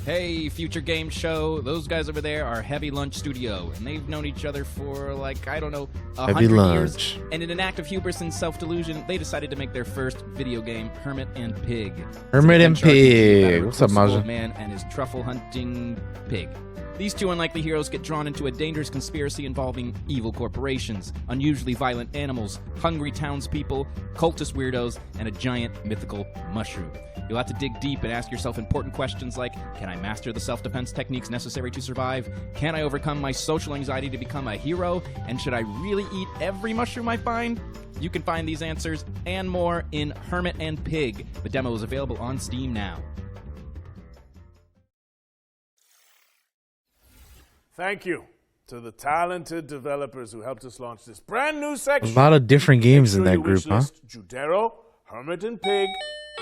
Hey, Future Game Show. Those guys over there are Heavy Lunch Studio, and they've known each other for, like, I don't know, 100 years. And in an act of hubris and self-delusion, they decided to make their first video game, Hermit and Pig. Hermit and It's an adventure RPG about Pig. a What's up, reclusive Maja? old man and his truffle-hunting pig. These two unlikely heroes get drawn into a dangerous conspiracy involving evil corporations, unusually violent animals, hungry townspeople, cultist weirdos, and a giant mythical mushroom. You'll have to dig deep and ask yourself important questions like, can I master the self-defense techniques necessary to survive? Can I overcome my social anxiety to become a hero? And should I really eat every mushroom I find? You can find these answers and more in Hermit and Pig. The demo is available on Steam now. Thank you to the talented developers who helped us launch this brand new section. A lot of different games in Make that sure you group, huh? wishlist Judero, Hermit and Pig,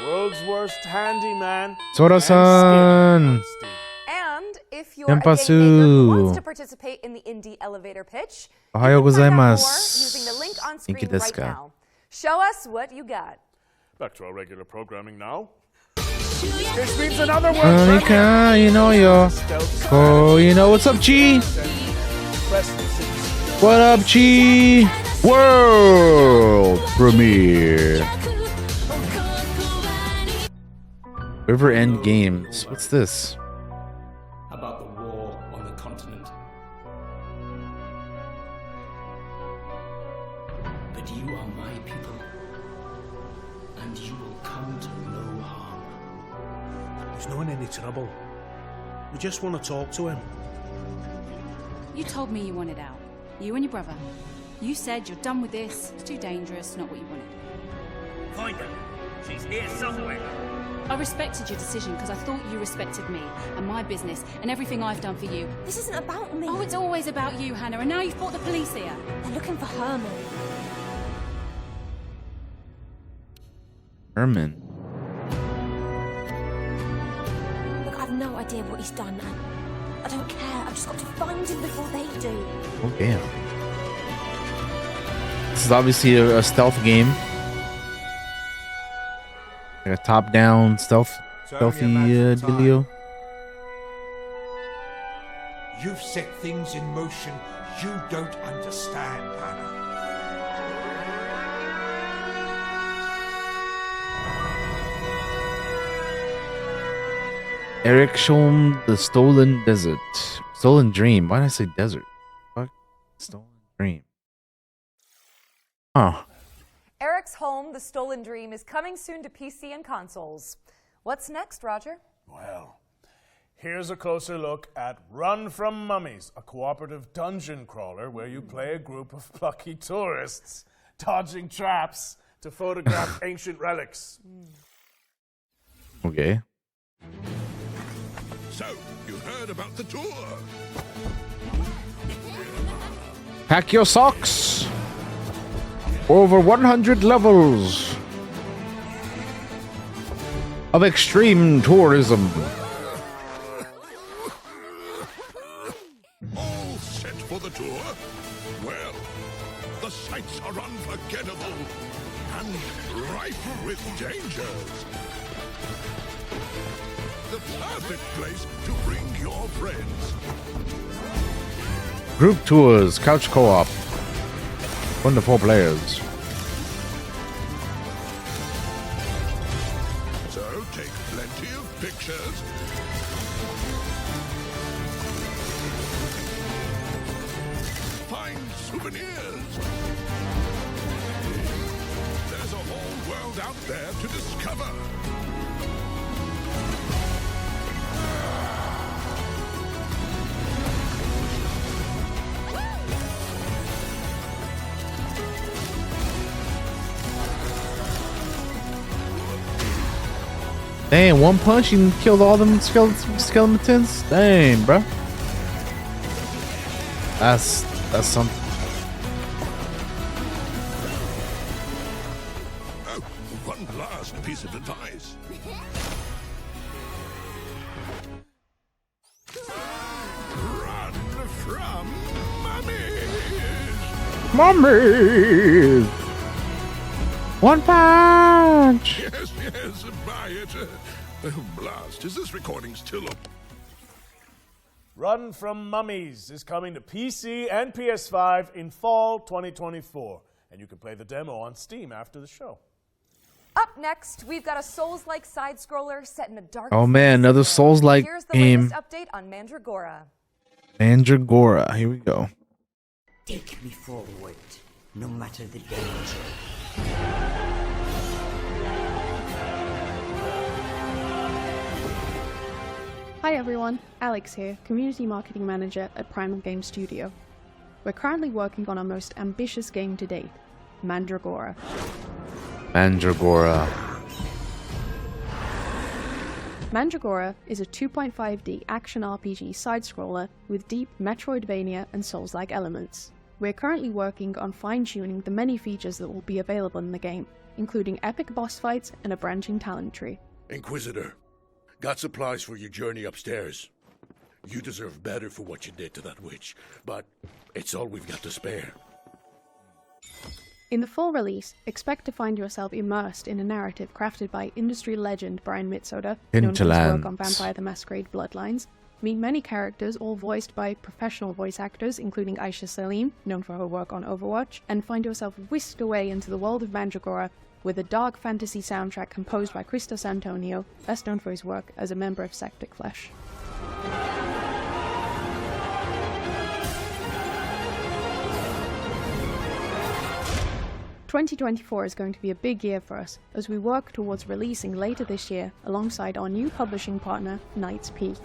World's Worst Handyman, Sora-san! And if you're a game Tempasu. maker who wants to participate in the indie elevator pitch, Ohayo you can find out more gozaimasu. using the link on screen Genki desu right ka? now. Show us what you got. Back to our regular programming now. This means another world premiere. Anika, you know yo. Oh, you know what's up, Chi? What up, Chi? World premiere. River End Games. What's this? About the war on the continent. But you are my people, and you will come to no harm. He's not in any trouble. We just want to talk to him. You told me you wanted out. You and your brother. You said you're done with this. It's too dangerous, not what you wanted. Find her. She's here somewhere. I respected your decision because I thought you respected me and my business and everything I've done for you. This isn't about me. Oh, it's always about you, Hannah, and now you've brought the police here. They're looking for Herman. Herman. Look, I've no idea what he's done, and I don't care. I've just got to find him before they do. Oh, damn. This is obviously a stealth game. Like a top-down stealthy dealio. You've set things in motion you don't understand, Hannah. Eriksholm, the Stolen Desert. Stolen Dream. Why did I say desert? Fuck. Stolen Dream. Huh. Eriksholm, The Stolen Dream is coming soon to PC and consoles. What's next, Roger? Well, here's a closer look at From Mummies, a cooperative dungeon crawler where you play a group of plucky tourists dodging traps to photograph ancient relics. Okay. So, you heard about the tour? Pack your socks. Over 100 levels of extreme tourism. All set for the tour? Well, the sights are unforgettable and rife with dangers. The perfect place to bring your friends. Group tours, couch co-op. 1 to 4 players. So take plenty of pictures. Find souvenirs. There's a whole world out there to discover. Dang, one punch and killed all them skeletons? Dang, bro. That's something. Oh, one last piece of advice. Run from mummies! Mummies! One punch! Yes, buy it. Oh, blast. Is this recording still up? From Mummies is coming to PC and PS5 in fall 2024. And you can play the demo on Steam after the show. Up next, we've got a Souls-like side-scroller set in a dark Oh man, another Souls-like Here's the game. latest update on Mandragora. Mandragora. Here we go. Take me forward, no matter the danger. Hi everyone, Alex here, Community Marketing Manager at Primal Game Studio. We're currently working on our most ambitious game to date, Mandragora. Mandragora. Mandragora is a 2.5D action RPG side-scroller with deep Metroidvania and Souls-like elements. We're currently working on fine-tuning the many features that will be available in the game, including epic boss fights and a branching talent tree. Inquisitor, got supplies for your journey upstairs. You deserve better for what you did to that witch, but it's all we've got to spare. In the full release, expect to find yourself immersed in a narrative crafted by industry legend Brian Mitsoda, known for his work on Vampire the Masquerade Bloodlines. Meet many characters, all voiced by professional voice actors, including Aisha Salim, known for her work on Overwatch, and find yourself whisked away into the world of Mandragora with a dark fantasy soundtrack composed by Christos Antonio, best known for his work as a member of Septic Flesh. 2024 is going to be a big year for us as we work towards releasing later this year alongside our new publishing partner, Knight's Peak.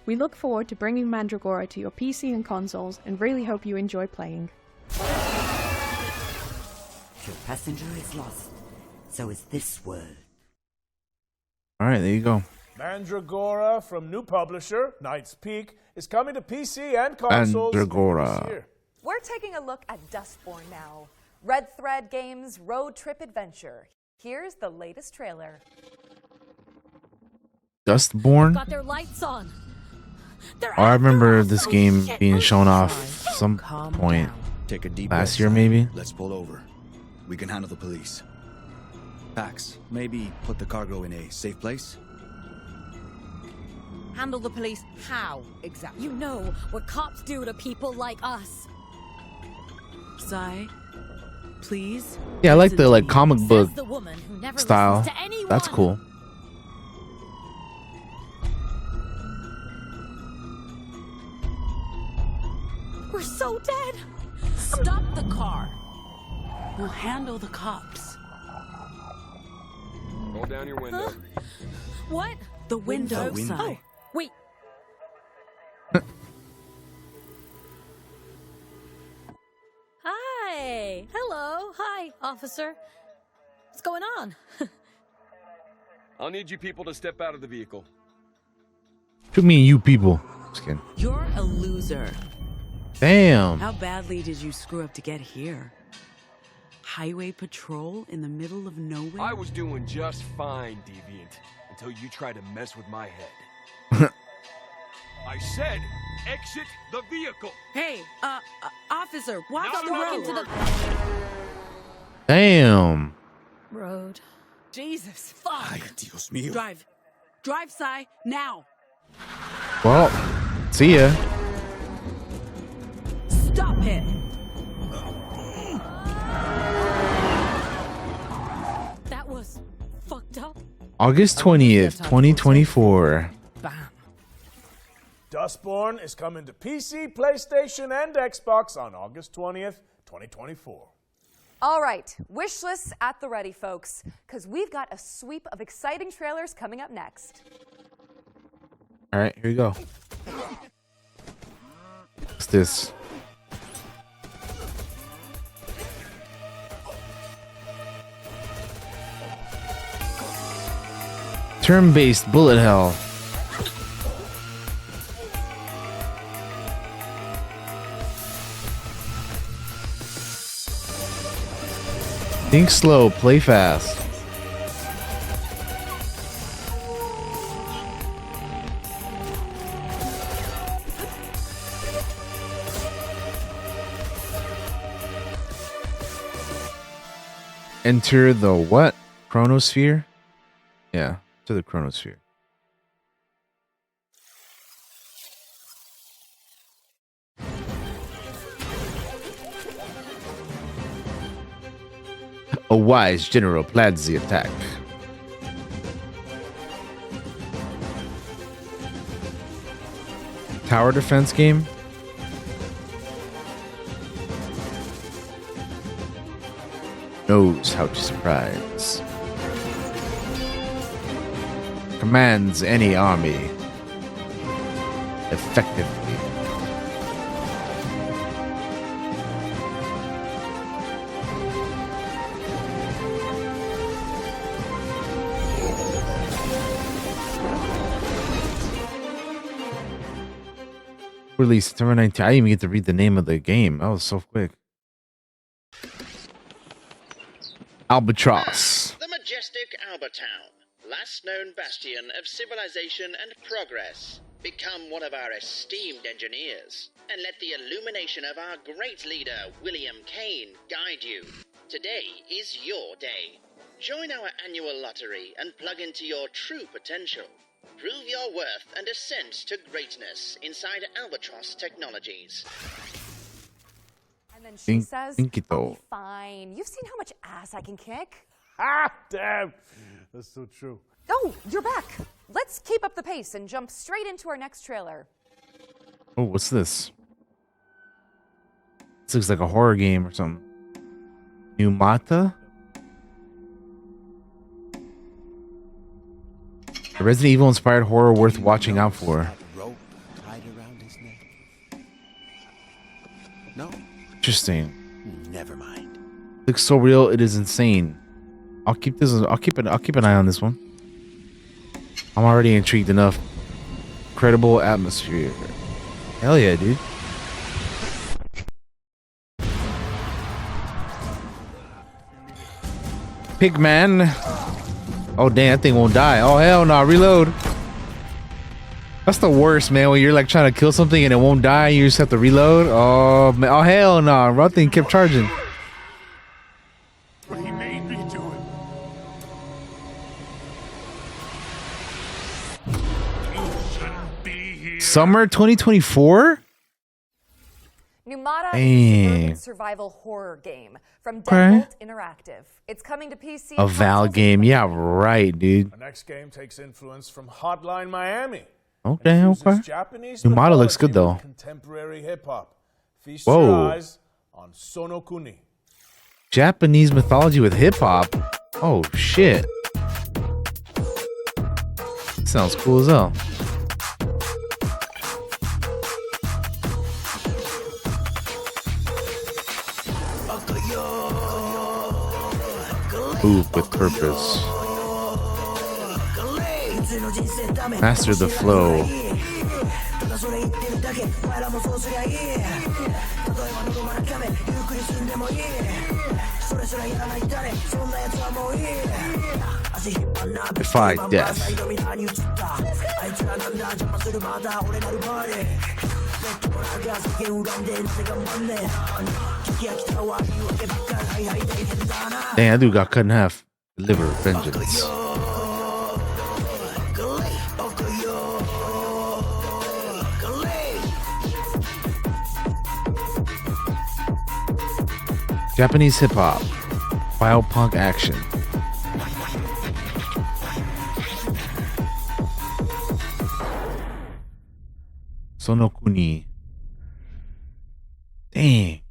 We look forward to bringing Mandragora to your PC and consoles and really hope you enjoy playing. Your passenger is lost. So is this world. Alright, there you go. Mandragora from new publisher, Knight's Peak, is coming to PC and consoles Mandragora. this year. We're taking a look at Dustborn now. Red Thread Games' road trip adventure. Here's the latest trailer. Dustborn? Got their lights on. Oh, I remember this game being shown off some point Take a deep last breath, year, son. maybe. Let's pull over. We can handle the police. Pax, maybe put the cargo in a safe place? Handle the police how, exactly? You know what cops do to people like us. Sai, please. Yeah, I like the comic book Says the woman who never style. listens to anyone. That's cool. We're so dead. Stop the car. We'll handle the cops. Roll down your window. Huh? What? The window, window. Sai. Oh, wait. Hi. Hello. Hi, officer. What's going on? I'll need you people to step out of the vehicle. What me and you people? Just kidding. You're a loser. Damn. How badly did you screw up to get here? Highway patrol in the middle of nowhere? I was doing just fine, Deviant, until you tried to mess with my head. I said, exit the vehicle. Hey, officer, walk Not on the road. into the Damn. Road. Jesus, fuck. Ay, Dios mío. Drive. Drive, Sai, now. Well, see ya. Stop it. That was fucked up. August 20th, 2024. Dustborn is coming to PC, PlayStation, and Xbox on August 20th, 2024. All right, wish lists at the ready, folks, because we've got a sweep of exciting trailers coming up next. All right, here we go. What's this? Turn-based bullet hell. Think slow, play fast. Enter the what? Chronosphere? Yeah, to the Chronosphere. A wise general plans the attack. Tower defense game? Knows how to surprise. Commands any army effectively. release September 19th. I didn't even get to read the name of the game. That was so quick. Albatross. The majestic Albertown, last known bastion of civilization and progress. Become one of our esteemed engineers, and let the illumination of our great leader, William Kane, guide you. Today is your day. Join our annual lottery and plug into your true potential. Prove your worth and ascent to greatness inside Albatross Technologies. And then she says, Linkito. "I'll be fine. You've seen how much ass I can kick." Ah, damn. That's so true. Oh, you're back. Let's keep up the pace and jump straight into our next trailer. Oh, what's this? This looks like a horror game or something. Pneumata? A Resident Evil inspired horror worth watching out for. Rope tied around his neck. No, Interesting. never mind. Looks so real, it is insane. I'll keep an eye on this one. I'm already intrigued enough. Credible atmosphere. Hell yeah, dude. Pigman. Oh damn, that thing won't die. Oh hell no, reload. That's the worst, man, when you're like trying to kill something and it won't die and you just have to reload. Oh man, oh hell no, that thing kept charging. He made me do it. You shouldn't be here. Summer 2024? Pneumata Dang. is a suburban survival horror game from Deadbolt Interactive. It's coming to PC. A Val game. Yeah, right, dude. The next game takes influence from Hotline Miami. Okay, okay. Japanese Pneumata looks good mythology though. with contemporary hip hop. Feast Whoa. your eyes on Sonokuni. Japanese mythology with hip hop. Oh shit. Sounds cool as hell. Move with purpose. Master the flow. Defy death. Damn, that dude got cut in half. Deliver vengeance. Japanese hip hop. Biopunk action. Sonokuni. Dang.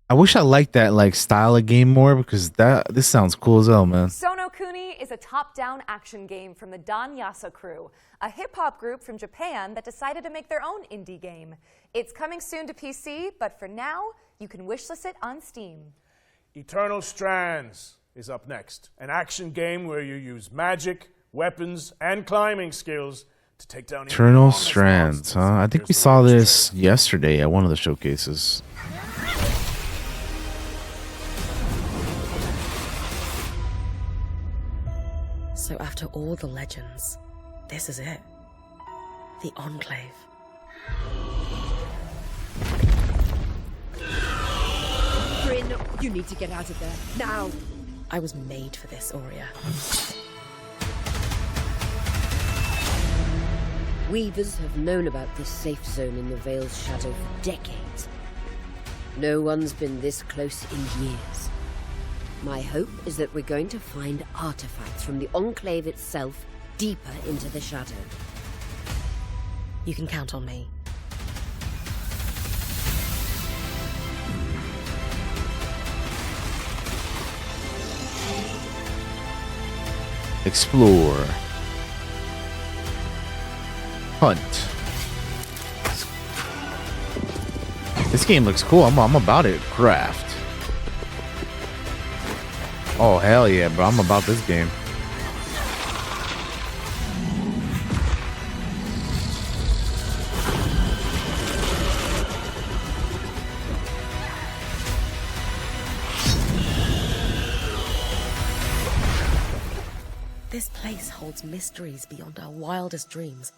I wish I liked that like style of game more because this sounds cool as hell, man. Sonokuni is a top-down action game from the Dan Yasa crew, a hip-hop group from Japan that decided to make their own indie game. It's coming soon to PC, but for now, you can wishlist it on Steam. Eternal Strands is up next. An action game where you use magic, weapons, and climbing skills to take down Eternal Strands, huh? I think we saw this yesterday at one of the showcases. So after all the legends, this is it. The Enclave. Bryn, you need to get out of there, now! I was made for this, Aurea. Weavers have known about this safe zone in the Vale's shadow for decades. No one's been this close in years. My hope is that we're going to find artifacts from the Enclave itself deeper into the shadow. You can count on me. Explore. Hunt. This game looks cool. I'm about it. Craft. Oh, hell yeah, bro. I'm about this game. This place holds mysteries beyond our wildest dreams.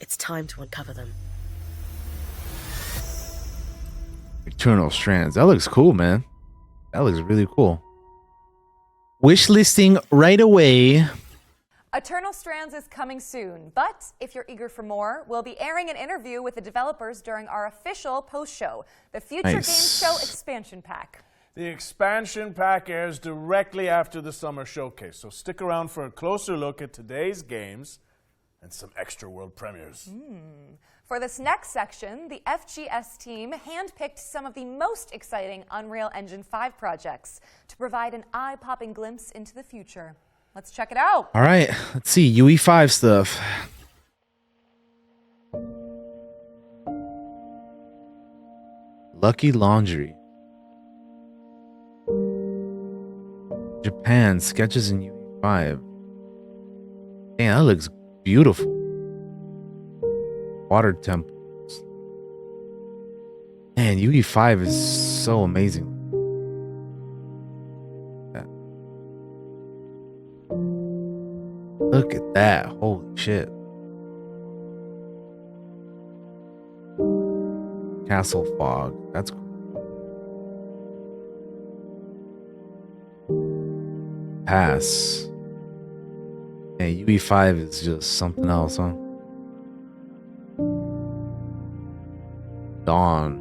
It's time to uncover them. Eternal Strands. That looks cool, man. That looks really cool. Wish listing right away. Eternal Strands is coming soon, but if you're eager for more, we'll be airing an interview with the developers during our official post-show, the Future Games Show Expansion Pack. The expansion pack airs directly after the summer showcase, so stick around for a closer look at today's games and some extra world premieres. For this next section, the FGS team handpicked some of the most exciting Unreal Engine 5 projects to provide an eye-popping glimpse into the future. Let's check it out. All right, let's see UE5 stuff. Lucky Laundry. Japan sketches in UE5. Damn, that looks beautiful. Water temples. Man, UE5 is so amazing. Look at that. Holy shit. Castle Fog. That's cool. Pass. Yeah, UE5 is just something else, huh? Dawn.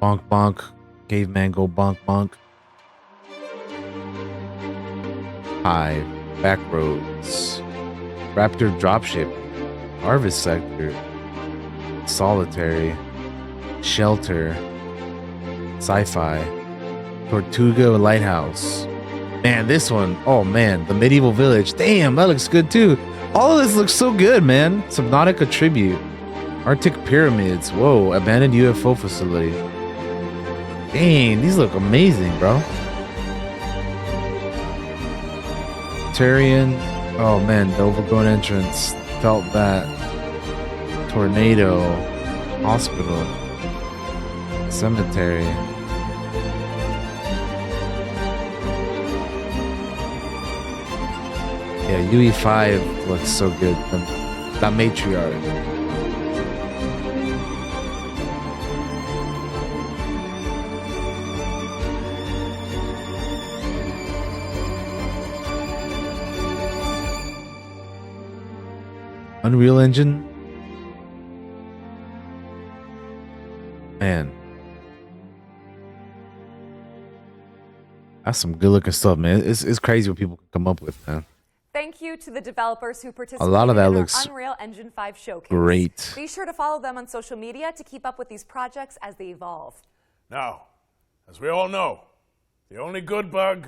Bonk bonk. Caveman go bonk bonk. Hive. Backroads. Raptor Dropship. Harvest Sector. Solitary. Shelter. Sci-Fi. Tortuga Lighthouse. Man, this one. Oh man, the Medieval Village. Damn, that looks good too. All of this looks so good, man. Subnautica Tribute. Arctic Pyramids. Whoa, abandoned UFO facility. Dang, these look amazing, bro. Turian. Oh man, the overgrown entrance. Felt that. Tornado. Hospital. Cemetery. Yeah, UE5 looks so good. That matriarch. Unreal Engine. Man. That's some good looking stuff, man. It's crazy what people can come up with, man. Thank you to the developers who participated A lot of that in our looks Unreal Engine 5 showcase. great. Be sure to follow them on social media to keep up with these projects as they evolve. Now, as we all know, the only good bug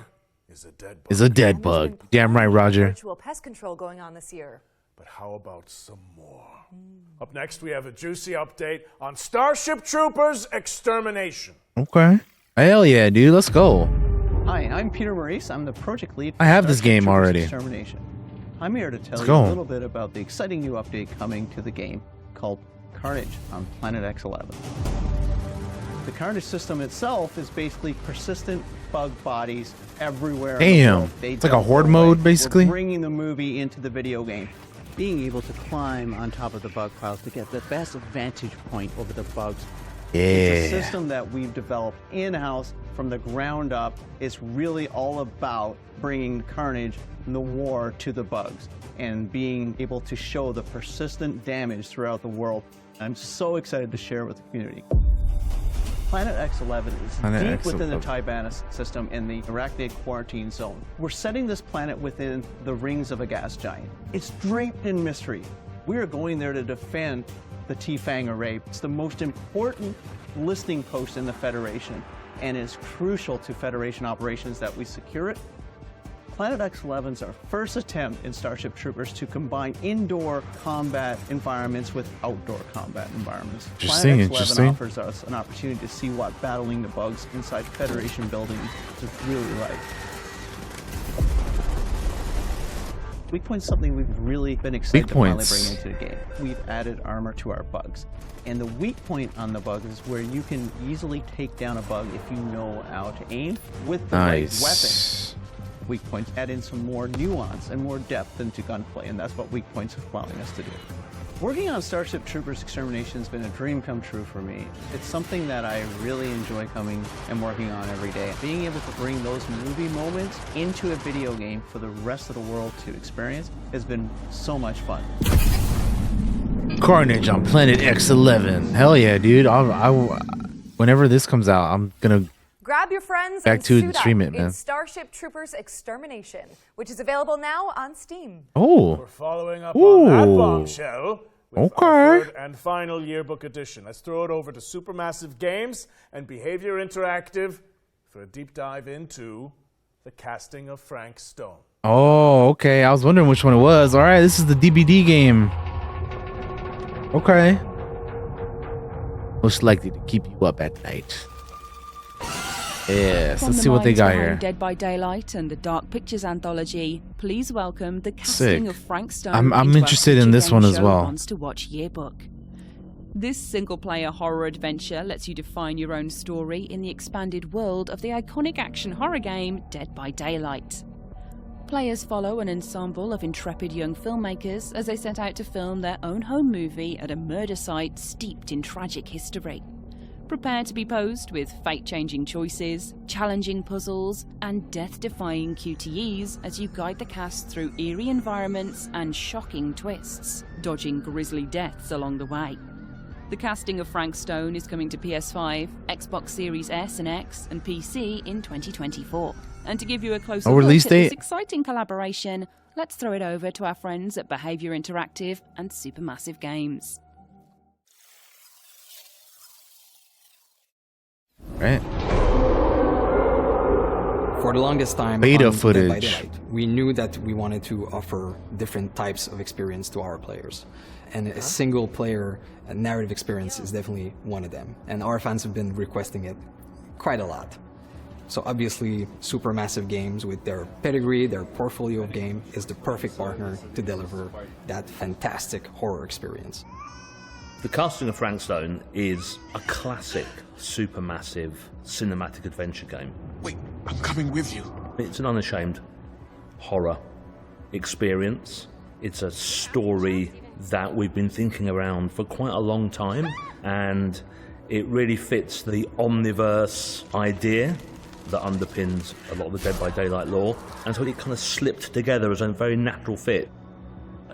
is a dead bug. Is a dead bug. Damn right, Roger. Virtual pest control going on this year. But how about some more? Up next, we have a juicy update on Starship Troopers Extermination. Okay. Hell yeah, dude. Let's go. Hi, I'm Peter Maurice. I'm the project lead for I have this Starship game Troopers already. Extermination. I'm here to tell Let's you go. a little bit about the exciting new update coming to the game called Carnage on Planet X11. The Carnage system itself is basically persistent bug bodies everywhere. in the Damn. world. They It's like a don't horde go mode, away. basically. We're bringing the movie into the video game. Being able to climb on top of the bug piles to get the best vantage point over the bugs. It's a Yeah. system that we've developed in-house from the ground up. It's really all about bringing Carnage and the war to the bugs and being able to show the persistent damage throughout the world. I'm so excited to share it with the community. Planet X11 is Planet deep within the X11. Tibannus system in the Arachnid quarantine zone. We're setting this planet within the rings of a gas giant. It's draped in mystery. We are going there to defend the T-Fang array. It's the most important listing post in the Federation, and it's crucial to Federation operations that we secure it. Planet X11 is our first attempt in Starship Troopers to combine indoor combat environments with outdoor combat environments. Interesting, Planet X11 interesting. offers us an opportunity to see what battling the bugs inside Federation buildings is really like. Weak Point's something we've really been excited Weak to finally points. bring into the game. We've added armor to our bugs. And the weak point on the bug is where you can easily take down a bug if you know how to aim with the right weapon. Nice. weak points, add in some more nuance and more depth into gunplay, and that's what weak points is allowing us to do. Working on Starship Troopers Extermination has been a dream come true for me. It's something that I really enjoy coming and working on every day. Being able to bring those movie moments into a video game for the rest of the world to experience has been so much fun. Carnage on Planet X11. Hell yeah, dude. Whenever this comes out, I'm gonna grab your friends back and to suit stream up it, man. in Starship Troopers Extermination, which is available now on Steam. Oh. We're following up on that bombshell with our Okay. third and final yearbook edition. Let's throw it over to Supermassive Games and Behavior Interactive for a deep dive into the casting of Frank Stone. Oh, okay. I was wondering which one it was. All right, this is the DBD game. Okay. Most likely to keep you up at night. Yes, From let's the see what they minds got behind here. Dead by Daylight and the Dark Pictures anthology, please welcome the casting Sick. of Frank Stone. I'm into our interested in feature this game one as show well. Monster Watch Yearbook. This single-player horror adventure lets you define your own story in the expanded world of the iconic action horror game Dead by Daylight. Players follow an ensemble of intrepid young filmmakers as they set out to film their own home movie at a murder site steeped in tragic history. Prepare to be posed with fate-changing choices, challenging puzzles, and death-defying QTEs as you guide the cast through eerie environments and shocking twists, dodging grisly deaths along the way. The casting of Frank Stone is coming to PS5, Xbox Series S and X, and PC in 2024. And to give you a closer look release at this date? exciting collaboration, let's throw it over to our friends at Behavior Interactive and Supermassive Games. Right. For the longest time, Beta on Dead by footage. Daylight, we knew that we wanted to offer different types of experience to our players. And a single player narrative experience is definitely one of them. And our fans have been requesting it quite a lot. So obviously, Supermassive Games, with their pedigree, their portfolio of game, is the perfect partner to deliver that fantastic horror experience. The casting of Frank Stone is a classic, supermassive, cinematic adventure game. Wait, I'm coming with you. It's an unashamed horror experience. It's a story that we've been thinking around for quite a long time, and it really fits the Omniverse idea that underpins a lot of the Dead by Daylight lore, and so it kind of slipped together as a very natural fit.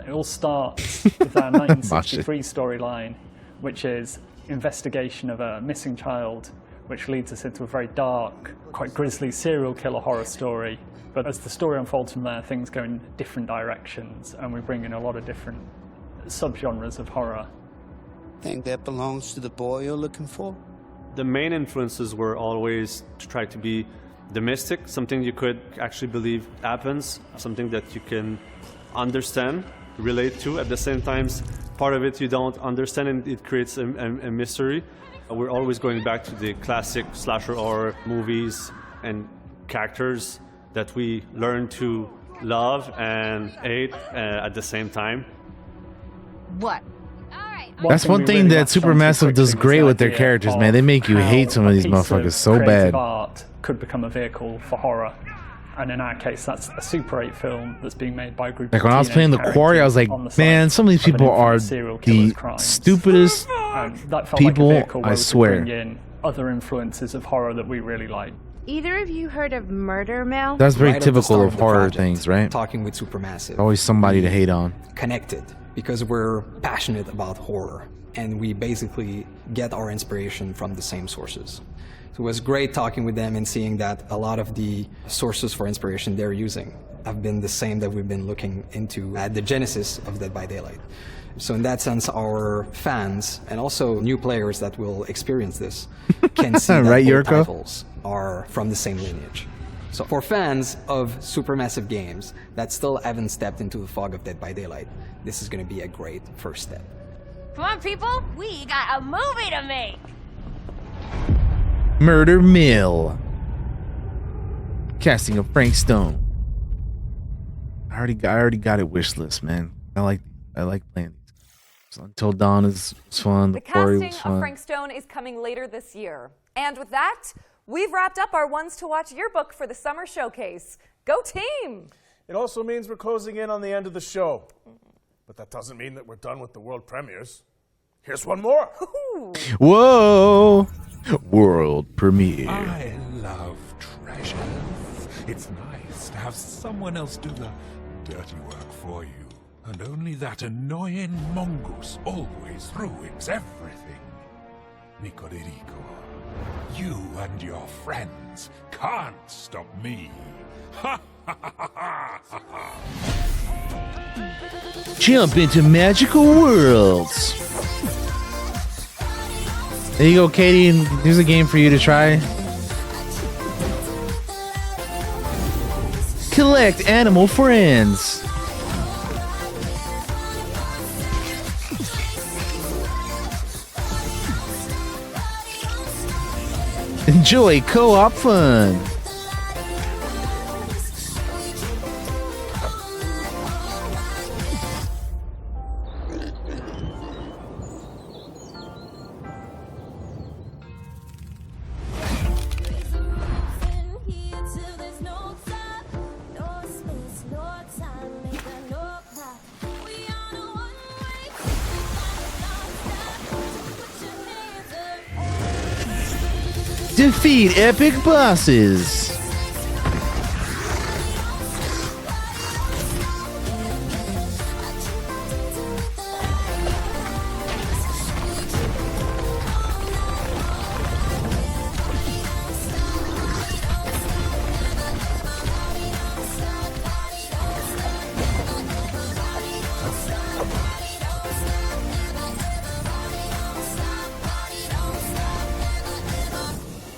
It all starts with our 1963 storyline, which is investigation of a missing child, which leads us into a very dark, quite grisly serial killer horror story. But as the story unfolds from there, things go in different directions, and we bring in a lot of different subgenres of horror. Think that belongs to the boy you're looking for? The main influences were always to try to be the mystic, something you could actually believe happens, something that you can understand, relate to. At the same time, part of it you don't understand, and it creates a mystery. We're always going back to the classic slasher horror movies and characters that we learn to love and hate at the same time. What? That's one thing that Supermassive does great with their characters, man. They make you hate some of these motherfuckers so bad. Art could become a vehicle for horror, and in our case, that's a Super 8 film that's being made by a group. Like when I was playing The Quarry, I was like, man, some of these people are the stupidest people, I swear. Bring in other influences of horror that we really like. Either of you heard of Murder Mill? That's very Right at the typical start of the horror project, things, right? Talking with Supermassive. Always somebody to hate on. Connected, because we're passionate about horror, and we basically get our inspiration from the same sources. So it was great talking with them and seeing that a lot of the sources for inspiration they're using have been the same that we've been looking into at the genesis of Dead by Daylight. So in that sense, our fans and also new players that will experience this can see that Right, both Yurko? titles are from the same lineage. So for fans of Supermassive Games that still haven't stepped into the fog of Dead by Daylight, this is going to be a great first step. Come on, people, we got a movie to make. Murder Mill. Casting of Frank Stone. I already got it wishlist, man. I like playing these. So Until Dawn is fun. The The Quarry casting was of fun. Frank Stone is coming later this year. And with that, We've wrapped up our Ones to Watch yearbook for the summer showcase. Go team! It also means we're closing in on the end of the show. But that doesn't mean that we're done with the world premieres. Here's one more. Whoa! World premiere. I love treasures. It's nice to have someone else do the dirty work for you. And only that annoying mongoose always ruins everything. Nicoderico, you and your friends can't stop me. Ha ha ha ha ha ha! Jump into magical worlds. There you go, Katie. And here's a game for you to try. Collect animal friends. Enjoy co-op fun. Defeat epic bosses.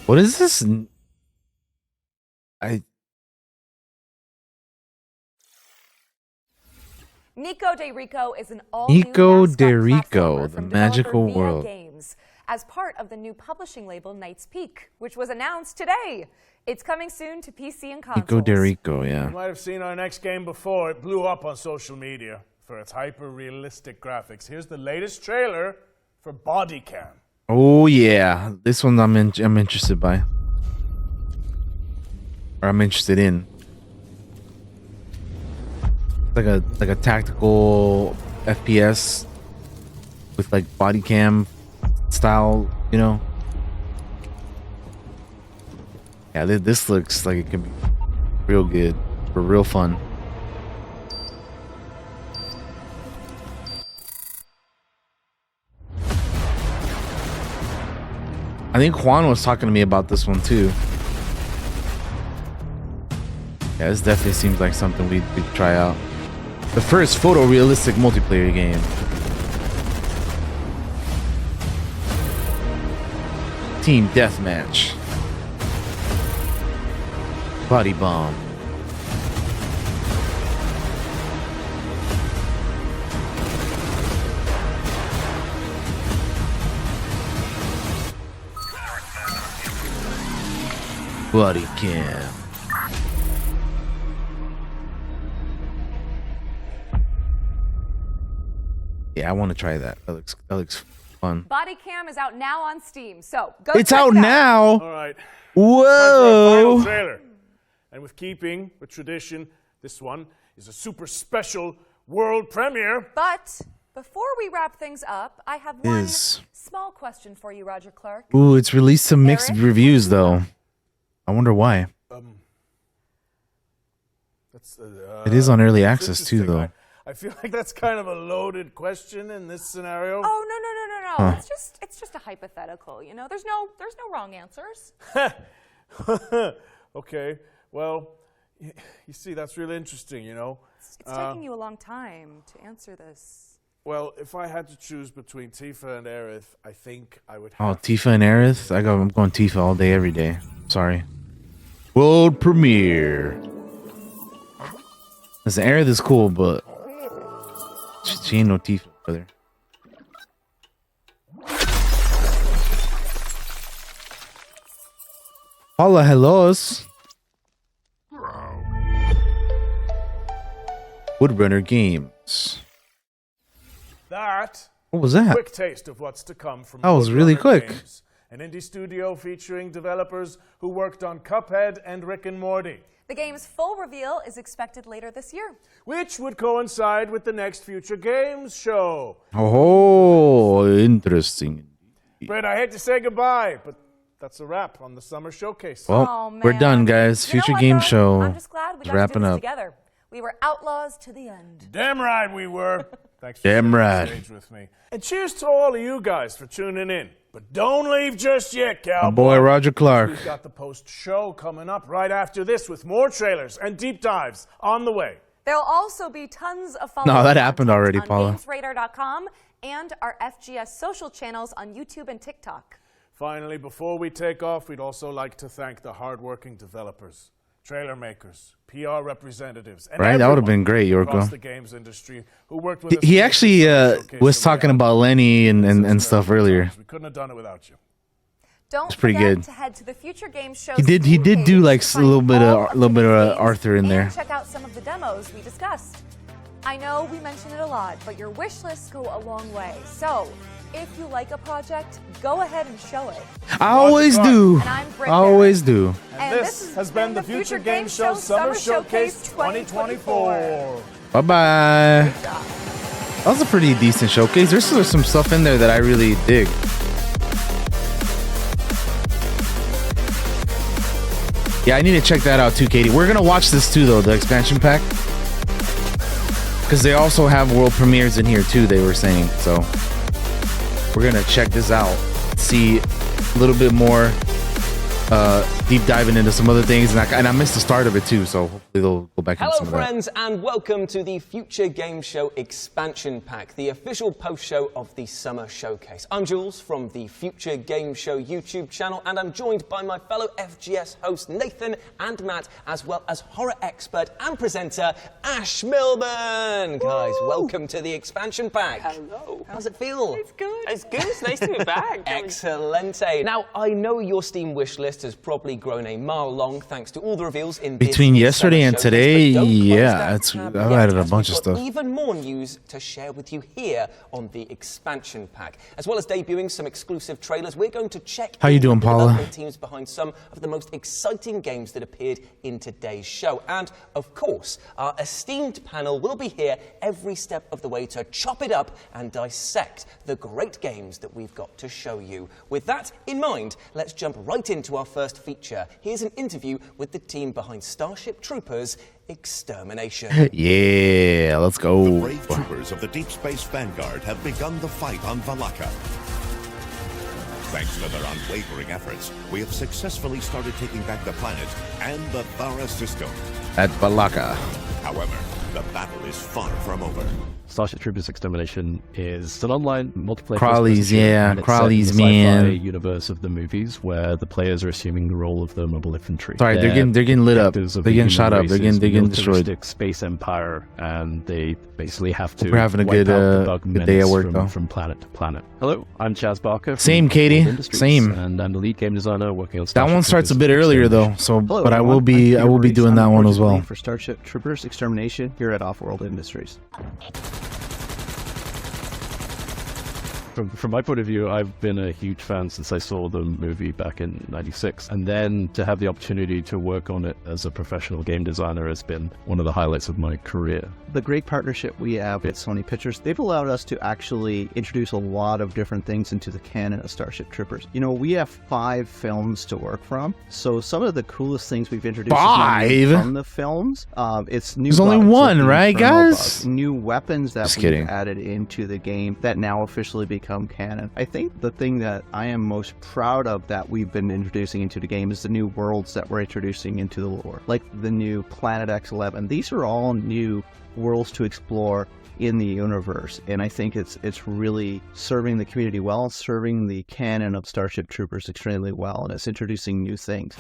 What is this? Nico de Rico is an Nico de Rico, the magical world. Games, as part of the new publishing label Knight's Peak, which was announced today. It's coming soon to PC and consoles. Nico de Rico, yeah. You might have seen our next game before. It blew up on social media for its hyper-realistic graphics. Here's the latest trailer for Bodycam. Oh yeah, this one I'm interested by, or I'm interested in. Like a tactical FPS with like body cam style, you know. Yeah, this looks like it can be real good for real fun. I think Juan was talking to me about this one too. Yeah, this definitely seems like something we'd try out. The first photorealistic multiplayer game. Team Deathmatch. Body Bomb. Bodycam. Yeah, I want to try that. That looks fun. Bodycam is out now on Steam, so go. It's out now. All right. Whoa. Final trailer. And with keeping with tradition, this one is a super special world premiere. But before we wrap things up, I have one small question for you, Roger Clark. Ooh, it's released some mixed reviews though. I wonder why. It is on early access too, though. I feel like that's kind of a loaded question in this scenario. Oh no! Huh. It's just a hypothetical. You know, there's no wrong answers. Okay. Well, you see, that's really interesting. You know, it's taking you a long time to answer this. Well, if I had to choose between Tifa and Aerith, I think I would. Oh, Tifa and Aerith? I'm going Tifa all day, every day. Sorry. World premiere. Listen, Aerith is cool, but she ain't no Tifa, brother. Hola, hellos. Woodrunner Games. That. What was that? Quick taste of what's to come from. That was really Woodrunner quick. Games. an indie studio featuring developers who worked on Cuphead and Rick and Morty. The game's full reveal is expected later this year. Which would coincide with the next Future Games show. Oh, interesting. Brett, I hate to say goodbye, but that's a wrap on the Summer Showcase. Well, we're done, guys. Future Game Show. I'm just glad we got wrapping to do this up. together. We were outlaws to the end. Damn right we were. Thanks for Damn sharing the right. stage with me. And cheers to all of you guys for tuning in. But don't leave just yet, cowboy. My boy Roger Clark. We've got the post-show coming up right after this with more trailers and deep dives on the way. There'll also be tons of follow-up No, that happened already, on Paula. GamesRadar.com and our FGS social channels on YouTube and TikTok. Finally, before we take off, we'd also like to thank the hardworking developers, trailer makers, PR representatives, and Right, that would have everyone been great, across Yorko. the games industry who worked with us. He actually was talking about Lenny and stuff earlier. We couldn't have done it without you. Don't It's pretty forget good. to head to the Future Games Show. He did do like a little bit of Arthur in there. And check out some of the demos we discussed. I know we mention it a lot, but your wish lists go a long way. So, if you like a project, go ahead and show it. I always do. And I'm Britt I always do. And this has been the Future Games Show Summer Showcase 2024. Bye bye. That was a pretty decent showcase. There's some stuff in there that I really dig. Yeah, I need to check that out too, Katie. We're gonna watch this too, though, the expansion pack, because they also have world premieres in here too. They were saying so. We're gonna check this out, see a little bit more deep diving into some other things, and I missed the start of it too, so hopefully they'll go back into some Hello of that. friends, and welcome to the Future Game Show Expansion Pack, the official post-show of the Summer Showcase. I'm Jules from the Future Game Show YouTube channel, and I'm joined by my fellow FGS hosts Nathan and Matt, as well as horror expert and presenter Ash Milburn. Guys, welcome to the Expansion Pack. Hello. How's it feel? It's good. It's good. It's nice to be back. Excelente. Now, I know your Steam wish list has probably grown a mile long thanks to all the reveals in this Between yesterday Summer and Showcase, today, but don't close yeah, that it's tab I've yet, added a as bunch we've of got stuff. even more news to share with you here on the Expansion Pack. As well as debuting some exclusive trailers, we're going to check How you in doing, with the Paula? development teams behind some of the most exciting games that appeared in today's show. And, of course, our esteemed panel will be here every step of the way to chop it up and dissect the great games that we've got to show you. With that in mind, let's jump right into our first feature. Here's an interview with the team behind Starship Troopers Extermination. Yeah, let's go. The brave troopers of the Deep Space Vanguard have begun the fight on Valaka. Thanks to their unwavering efforts, we have successfully started taking back the planet and the Thara system. At Balaka. However, the battle is far from over. Starship Troopers Extermination is an online multiplayer. Crawlies, yeah, and it's Crawlies, set in the sci-fi man. universe of the movies, where the players are assuming the role of the mobile infantry. Sorry, they're getting lit up. protectors of They're the getting human shot up. They're race's getting destroyed. militaristic space empire, and they basically have to We're having a wipe good, out the bug good day at menace work, though. from planet to planet. Hello, I'm Chaz Barker. From Same, Katie. Upload Industries, Same. and I'm the lead game designer working on That Starship one starts a Troopers bit earlier though, Extermination. so Hello, but I will everyone. I'm be Peter doing Reese. that I'm one the as project well. lead for Starship Troopers Extermination here at Offworld Industries. From my point of view, I've been a huge fan since I saw the movie back in '96, and then to have the opportunity to work on it as a professional game designer has been one of the highlights of my career. The great partnership we have with Sony Pictures, they've allowed us to actually introduce a lot of different things into the canon of Starship Troopers. You know, we have 5 films to work from, so some of the coolest things we've introduced is not only 5? from the films. It's new. There's only bugs, like one, the right, Inferno guys? bugs, new weapons that Just we've kidding. added into the game that now officially become canon. I think the thing that I am most proud of that we've been introducing into the game is the new worlds that we're introducing into the lore, like the new Planet X11. These are all new worlds to explore in the universe, and I think it's really serving the community well, serving the canon of Starship Troopers extremely well, and it's introducing new things.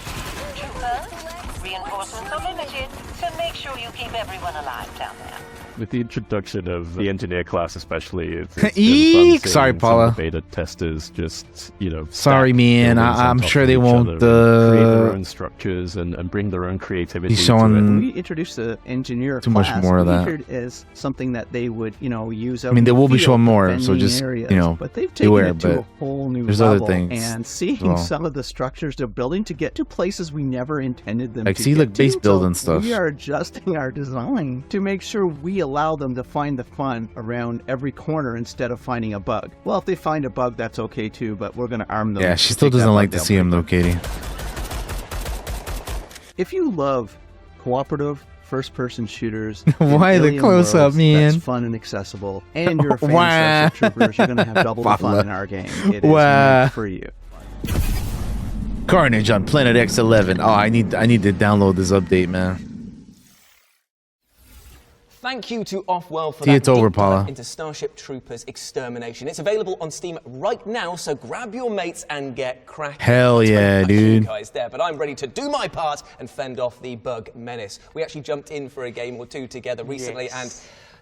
Troopers, reinforcements so limited, so make sure you keep everyone alive down there. With the introduction of the engineer class, especially, it's Eek! fun Sorry, seeing Paula. some of the beta testers just, Sorry, stack man. buildings on I'm top sure of they each won't. other and create their own structures and bring their own creativity. He's showing We introduced the engineer too much class. more of We that. figured as something that they would, use. I mean, they will be showing more, so defending just areas, but they've taken beware. it to But a whole new there's level. other things. And seeing as well. some of the structures they're building to get to places we never intended them Like, to see, get like, base to. building So stuff. We are adjusting our design to make sure we allow them to find the fun around every corner instead of finding a bug. Well, if they find a bug, that's okay too, but we're going to arm them. Yeah, she still Take that doesn't bug like to down see him though, Katie. If you love cooperative first-person shooters, Why in the alien close-up, worlds man? That's fun and accessible, and you're a fan Wah. of Starship Troopers, you're gonna have double the fun Paula. in our game. It is Wah. made for you. Carnage on Planet X11. Oh, I need to download this update, man. Thank you to Offworld for See, that it's over, deep dive Paula. into Starship Troopers Extermination. It's available on Steam right now, so grab your mates and get cracking. Hell yeah, I don't know about you dude. guys there, but I'm ready to do my part and fend off the bug menace. We actually jumped in for a game or two together recently, and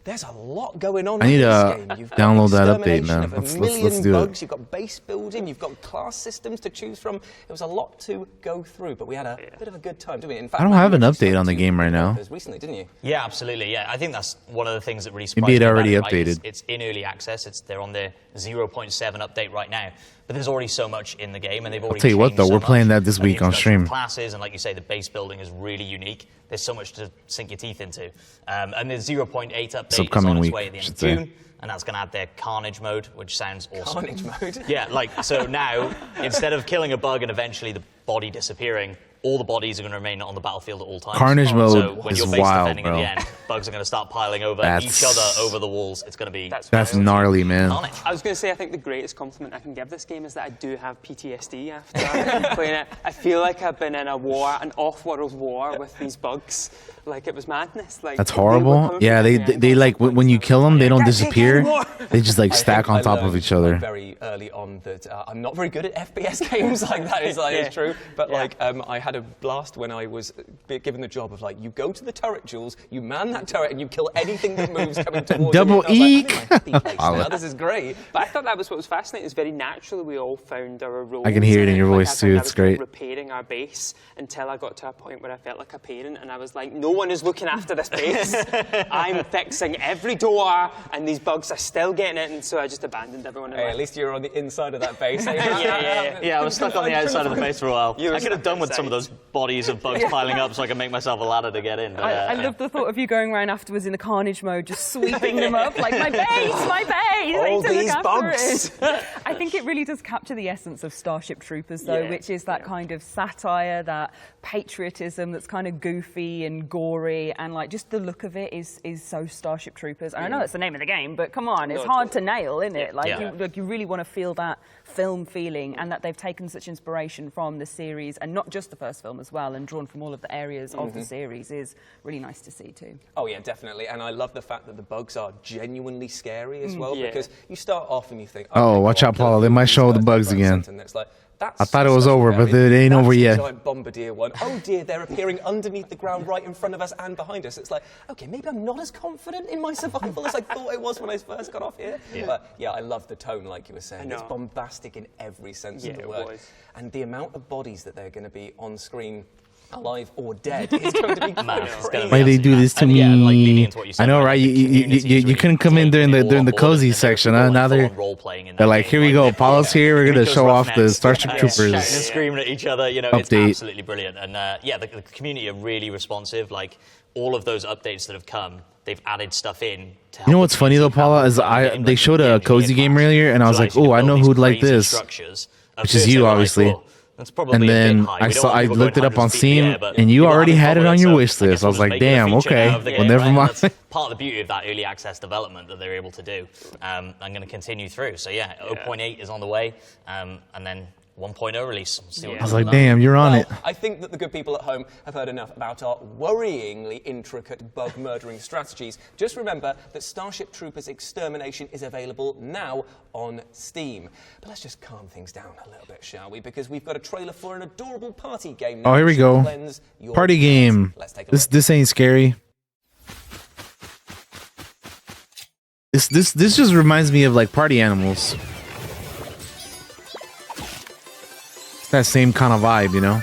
there's a lot going on I need in this to game. You've got download that update, extermination man. of a Let's million do bugs, it. you've got base building, you've got class systems to choose from. It was a lot to go through, but we had a bit of a good time, didn't we? In fact, I don't Matt, have you an actually update on the spoke game to right now. developers recently, didn't you? Yeah, absolutely. Yeah, I think that's one of the things that really surprised Maybe it me already about it, right? updated. It's in early access. They're on their 0.7 update right now. But there's already so much in the game, and they've already I'll tell you what, changed though, so we're much. playing that this And the week on introduction of stream. Classes, and like you say, the base building is really unique. There's so much to sink your teeth into. And the 0.8 update is upcoming on its week, way at the I end should of say. June. And that's going to add their Carnage mode, which sounds awesome. Carnage mode? Yeah, so now, instead of killing a bug and eventually the body disappearing, all the bodies are going to remain on the battlefield at all times. Carnage mode So when is you're base wild, defending bro. at the end, bugs are going to start piling over That's- each other over the walls. It's going to be... That's gnarly, man. I was going to say, I think the greatest compliment I can give this game is that I do have PTSD after playing it. I feel like I've been in a war, an off-world war with these bugs. Like, it was madness. Like, That's they were horrible. coming Yeah, from they every they like when you kill them, they don't disappear. anymore. They just like I stack think on I top of learned, each other. like, very early on that I'm not very good at FPS games. Like that is Yeah. true. But I had a blast when I was given the job of you go to the turret, Jules, you man that turret, and you kill anything that moves coming towards Double you. eek. And I was like, I'm in my happy place now. This is great. But I thought that was what was fascinating. It's very natural we all found our roles. I can hear it in your Like, voice, I found too. I It's was kind of great. repairing our base until I got to a point where I felt like a parent, and I was like, no one is looking after this base. I'm fixing every door, and these bugs are still getting it, and so I just abandoned everyone. Hey, at least you're on the inside of that base. Yeah, I was stuck on the outside of the base for a while. I could have done with some of those bodies of bugs piling up so I could make myself a ladder to get in. But, I love the thought of you going around afterwards in the Carnage mode, just sweeping them up like my base, my base. All I need to look these after bugs. it. I think it really does capture the essence of Starship Troopers, though, Yeah, which is that kind of satire, that patriotism that's kind of goofy and gory, and like just the look of it is so Starship Troopers. And I know that's the name of the game, but come on, it's hard to nail, isn't it? Like, you really want to feel that film feeling, and that they've taken such inspiration from the series, and not just the first film as well, and drawn from all of the areas of the series is really nice to see too. Oh yeah, definitely. And I love the fact that the bugs are genuinely scary as well, Yeah. because you start off and you think, Oh, okay, watch well, out, Paula. They might show the bugs again. And it's like, that's I thought it was special over, but area. it ain't That's over the yet. Giant bombardier one. Oh dear, they're appearing underneath the ground right in front of us and behind us. It's like, okay, maybe I'm not as confident in my survival as I thought I was when I first got off here. Yeah. But yeah, I love the tone, like you were saying. I It's know. bombastic in every sense of Yeah, the it word. was. And the amount of bodies that they're going to be on screen, alive or dead, is going to be crazy. Why they do this to me? I know, right? You couldn't come in during the cozy section. Huh? Now they're like, here we go. Paula's here. We're gonna show off the Starship Shouting and Troopers screaming at each other, it's update. absolutely brilliant. And the community are really responsive. Like all of those updates that have come, they've added stuff in. To help You know what's funny though, Paula, is they showed a cozy game earlier, and I was like, oh, I know who'd like this, which is you, obviously. And then I looked it up on Steam, and you already had it on your wish list. I was like, damn, okay, well, never mind. That's part of the beauty of that early access development that they're able to do. I'm going to continue through. So yeah, 0.8 is on the way, and then 1.0 release. See what I was like, damn, you're on it. I think that the good people at home have heard enough about our worryingly intricate bug murdering strategies. Just remember that Starship Troopers Extermination is available now on Steam. But let's just calm things down a little bit, shall we? Because we've got a trailer for an adorable party game now. Oh, here we go. Party game. Let's take a look. This ain't scary. This just reminds me of like Party Animals. It's that same kind of vibe, you know?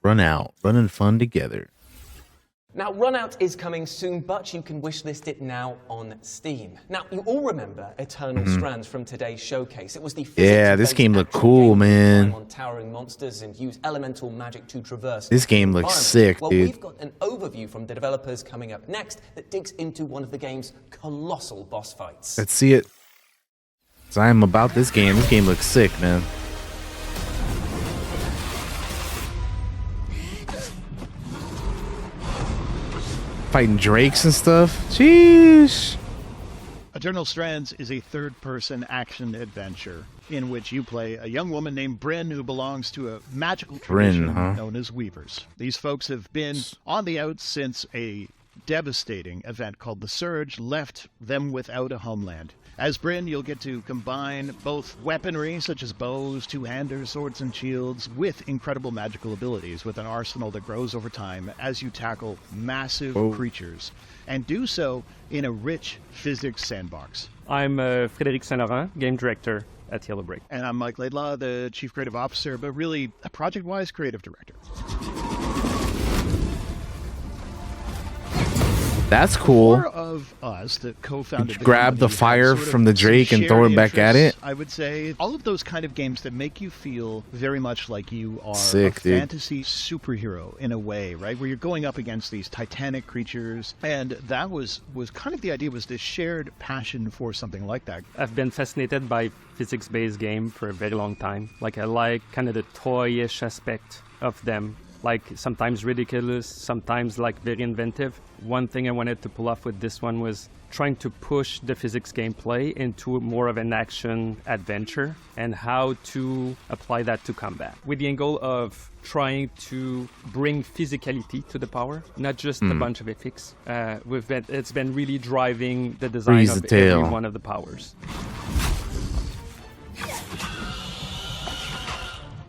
Run out, running fun together. Now, Runout is coming soon, but you can wishlist it now on Steam. Now, you all remember Eternal Strands from today's showcase. It was the This game looked cool, man. on towering monsters and use elemental magic to traverse. This game looks sick, well, dude. we've got an overview from the developers coming up next that digs into one of the game's colossal boss fights. Let's see it. 'Cause I'm about this game. This game looks sick, man. Fighting drakes and stuff. Jeez. Eternal Strands is a third-person action adventure in which you play a young woman named Bryn who belongs to a magical tradition known as Weavers. These folks have been on the outs since a devastating event called the Surge left them without a homeland. As Bryn, you'll get to combine both weaponry, such as bows, two-handers, swords, and shields, with incredible magical abilities, with an arsenal that grows over time as you tackle massive creatures, and do so in a rich physics sandbox. I'm Frédéric Saint-Laurent, game director at Yellow Brick. And I'm Mike Laidlaw, the chief creative officer, but really a project-wise creative director. That's cool. Four of us that co-founded Grab the fire from the Drake and throw it back at it. I would say all of those kind of games that make you feel very much like you are Sick, a dude. fantasy superhero in a way, right? Where you're going up against these titanic creatures, and that was kind of the idea, was this shared passion for something like that. I've been fascinated by physics-based game for a very long time. Like I like kind of the toyish aspect of them. Like sometimes ridiculous, sometimes like very inventive. One thing I wanted to pull off with this one was trying to push the physics gameplay into more of an action adventure and how to apply that to combat. With the angle of trying to bring physicality to the power, not just a bunch of ethics. It's been really driving the design of every one of the powers.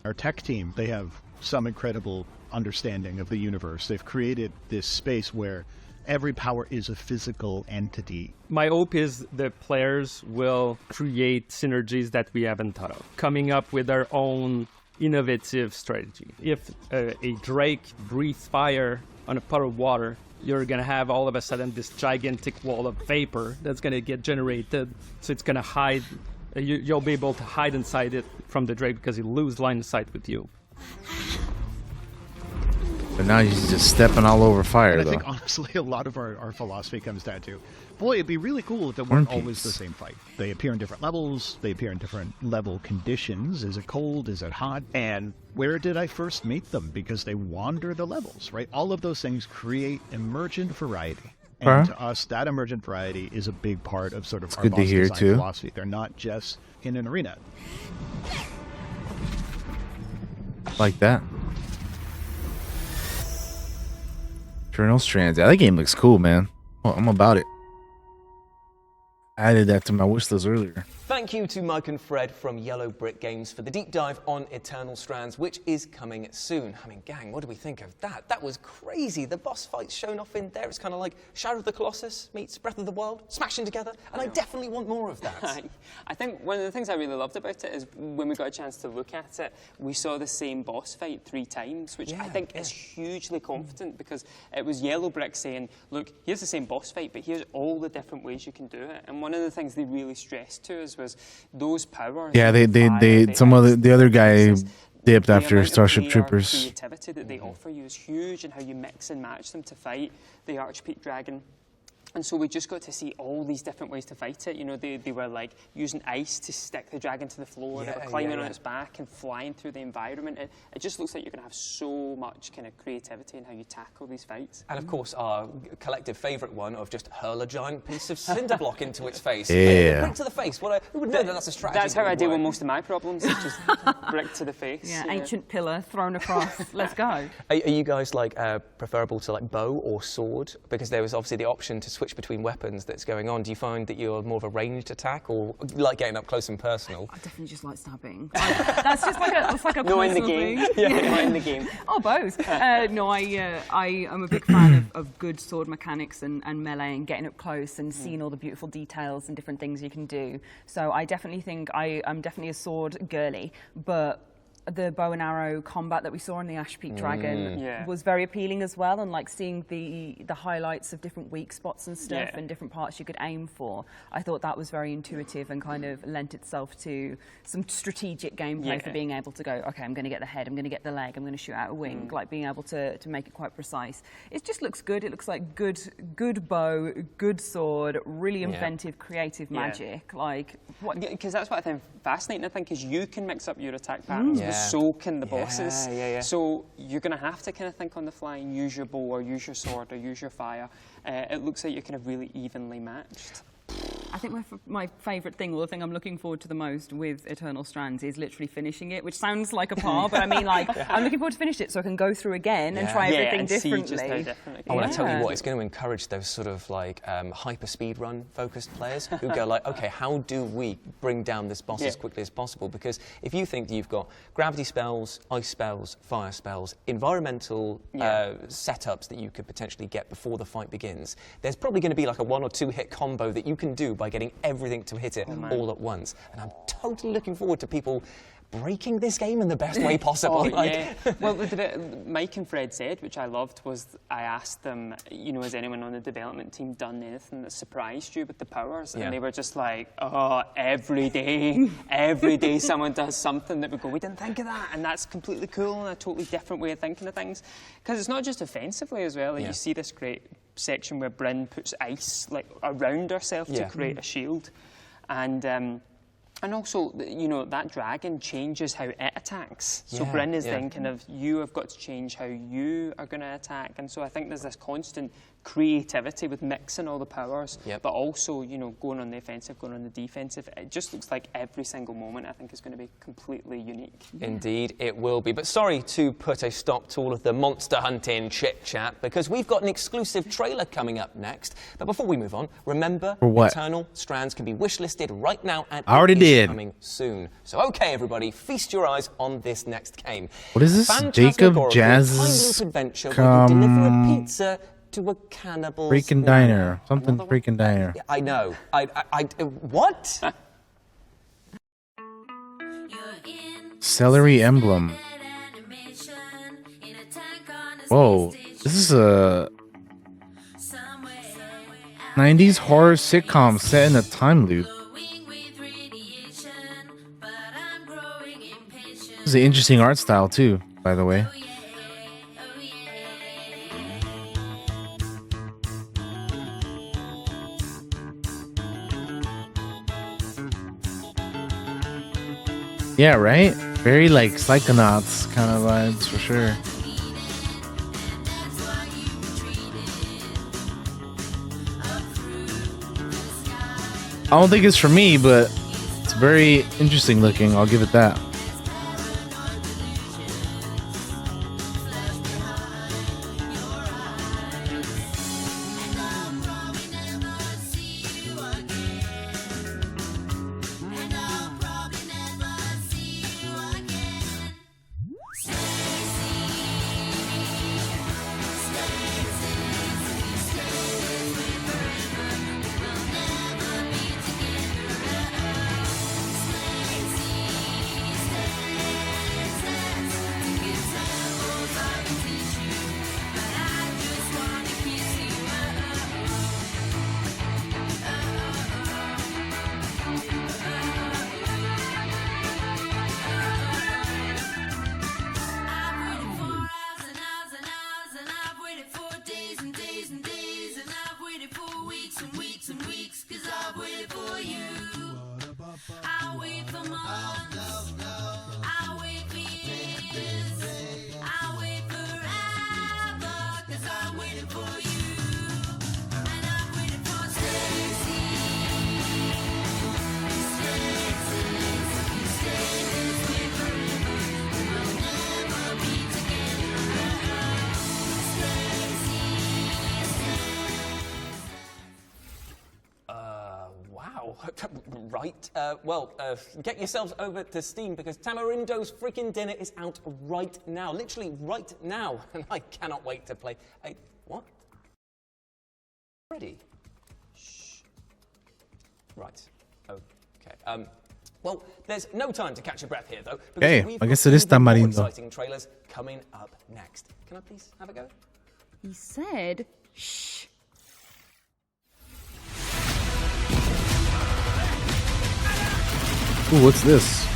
Our tech team, they have some incredible understanding of the universe. They've created this space where every power is a physical entity. My hope is the players will create synergies that we haven't thought of, coming up with their own innovative strategy. If a Drake breathes fire on a pot of water, you're going to have all of a sudden this gigantic wall of vapor that's going to get generated, so it's going to hide. You'll be able to hide inside it from the Drake because he'll lose line of sight with you. But now he's just stepping all over fire, and I though. think, honestly, a lot of our philosophy comes down to, boy, it'd be really cool if it weren't always the same fight. They appear in different levels. They appear in different level conditions. Is it cold? Is it hot? And where did I first meet them? Because they wander the levels, right? All of those things create emergent variety. And to us, that emergent variety is a big part of sort of our good to boss hear, design too. philosophy. They're not just in an arena. Like that. Eternal Strands. Yeah, that game looks cool, man. Oh, I'm about it. I added that to my wish list earlier. Thank you to Mike and Fred from Yellow Brick Games for the deep dive on Eternal Strands, which is coming soon. I mean, gang, what do we think of that? That was crazy. The boss fights shown off in there. It's kind of like Shadow of the Colossus meets Breath of the Wild, smashing together, and I definitely want more of that. I think one of the things I really loved about it is when we got a chance to look at it, we saw the same boss fight 3 times, which I think is hugely confident because it was Yellow Brick saying, look, here's the same boss fight, but here's all the different ways you can do it. And one of the things they really stressed to us was those powers. Yeah, some of the other guy dipped after Starship Troopers. The creativity that they offer you is huge, and how you mix and match them to fight the Archpeak Dragon, And so we just got to see all these different ways to fight it. You know, they were like using ice to stick the dragon to the floor, they were climbing on its back and flying through the environment. It just looks like you're going to have so much kind of creativity in how you tackle these fights. And of course, our collective favourite one of just hurl a giant piece of cinder block into its face. Yeah. Brick to the face. Who would know that that's a strategy? That's how I deal with most of my problems. It's just brick to the face. Yeah, ancient pillar thrown across. Let's go. Are you guys like preferable to like bow or sword? Because there was obviously the option to switch between weapons that's going on. Do you find that you're more of a ranged attack, or you like getting up close and personal? I definitely just like stabbing. That's just like a no in the personal game. thing. Yeah, not in the game. Oh, both. No, I am a big fan of good sword mechanics and melee and getting up close and seeing all the beautiful details and different things you can do. So I definitely think I'm definitely a sword girly, but the bow and arrow combat that we saw in the Ash Peak Dragon was very appealing as well, and like seeing the highlights of different weak spots and stuff and different parts you could aim for. I thought that was very intuitive and kind of lent itself to some strategic gameplay for being able to go, okay, I'm going to get the head, I'm going to get the leg, I'm going to shoot out a wing, like being able to make it quite precise. It just looks good. It looks like good bow, good sword, really inventive, creative magic. Like what? Because that's what I find fascinating. I think is you can mix up your attack patterns. So can the bosses. So you're going to have to kind of think on the fly and use your bow or use your sword or use your fire. It looks like you're kind of really evenly matched. I think my favourite thing, or the thing I'm looking forward to the most with Eternal Strands, is literally finishing it, which sounds like a par, but I mean, like, I'm looking forward to finish it so I can go through again and try everything differently. I want to tell you what, it's going to encourage those sort of like hyper speed run focused players who go like, okay, how do we bring down this boss as quickly as possible? Because if you think that you've got gravity spells, ice spells, fire spells, environmental setups that you could potentially get before the fight begins, there's probably going to be like a 1 or 2 hit combo that you can do by getting everything to hit it all at once. And I'm totally looking forward to people breaking this game in the best way possible. Well, the bit Mike and Fred said, which I loved, was I asked them, you know, has anyone on the development team done anything that surprised you with the powers? And they were just like, oh, every day someone does something that we go, we didn't think of that. And that's completely cool and a totally different way of thinking of things. Because it's not just offensively as well. Like you see this great section where Bryn puts ice like around herself to create a shield. And also, you know, that dragon changes how it attacks. So Bryn is then kind of, you have got to change how you are going to attack. And so I think there's this constant creativity with mixing all the powers, but also, you know, going on the offensive, going on the defensive. It just looks like every single moment, I think, is going to be completely unique. Indeed, it will be. But sorry to put a stop to all of the monster hunting chit-chat, because we've got an exclusive trailer coming up next. But before we move on, remember, Eternal Strands can be wishlisted right now, and coming soon. So, okay, everybody, feast your eyes on this next game. What is this? Jacob Jazz's adventure where you deliver a pizza to a cannibal. Freaking diner. Something freaking diner. I know. What? Celery emblem. Whoa. This is a 90s horror sitcom set in a time loop. This is an interesting art style too, by the way. Yeah, right? Very like Psychonauts kind of vibes for sure. I don't think it's for me, but it's very interesting looking. I'll give it that. Right. Get yourselves over to Steam because Tamarindo's freaking dinner is out right now. Literally right now. And I cannot wait to play. What? Ready? Shh. Right. Okay. Well, there's no time to catch your breath here, though. Hey, we've I guess got it is even more Tamarindo. exciting trailers coming up next. Can I please have a go? He said, shh. Ooh, what's this?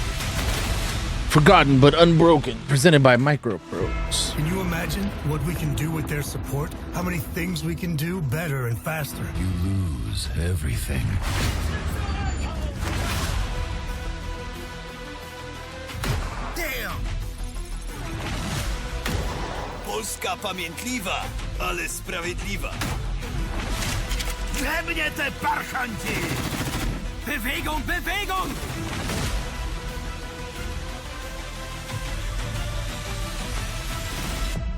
Forgotten but Unbroken, presented by Microprose. Can you imagine what we can do with their support? How many things we can do better and faster? You lose everything. Damn! Polska pamiętliwa, ale sprawiedliwa. Dla mnie te parchanty! Bewegung, Bewegung!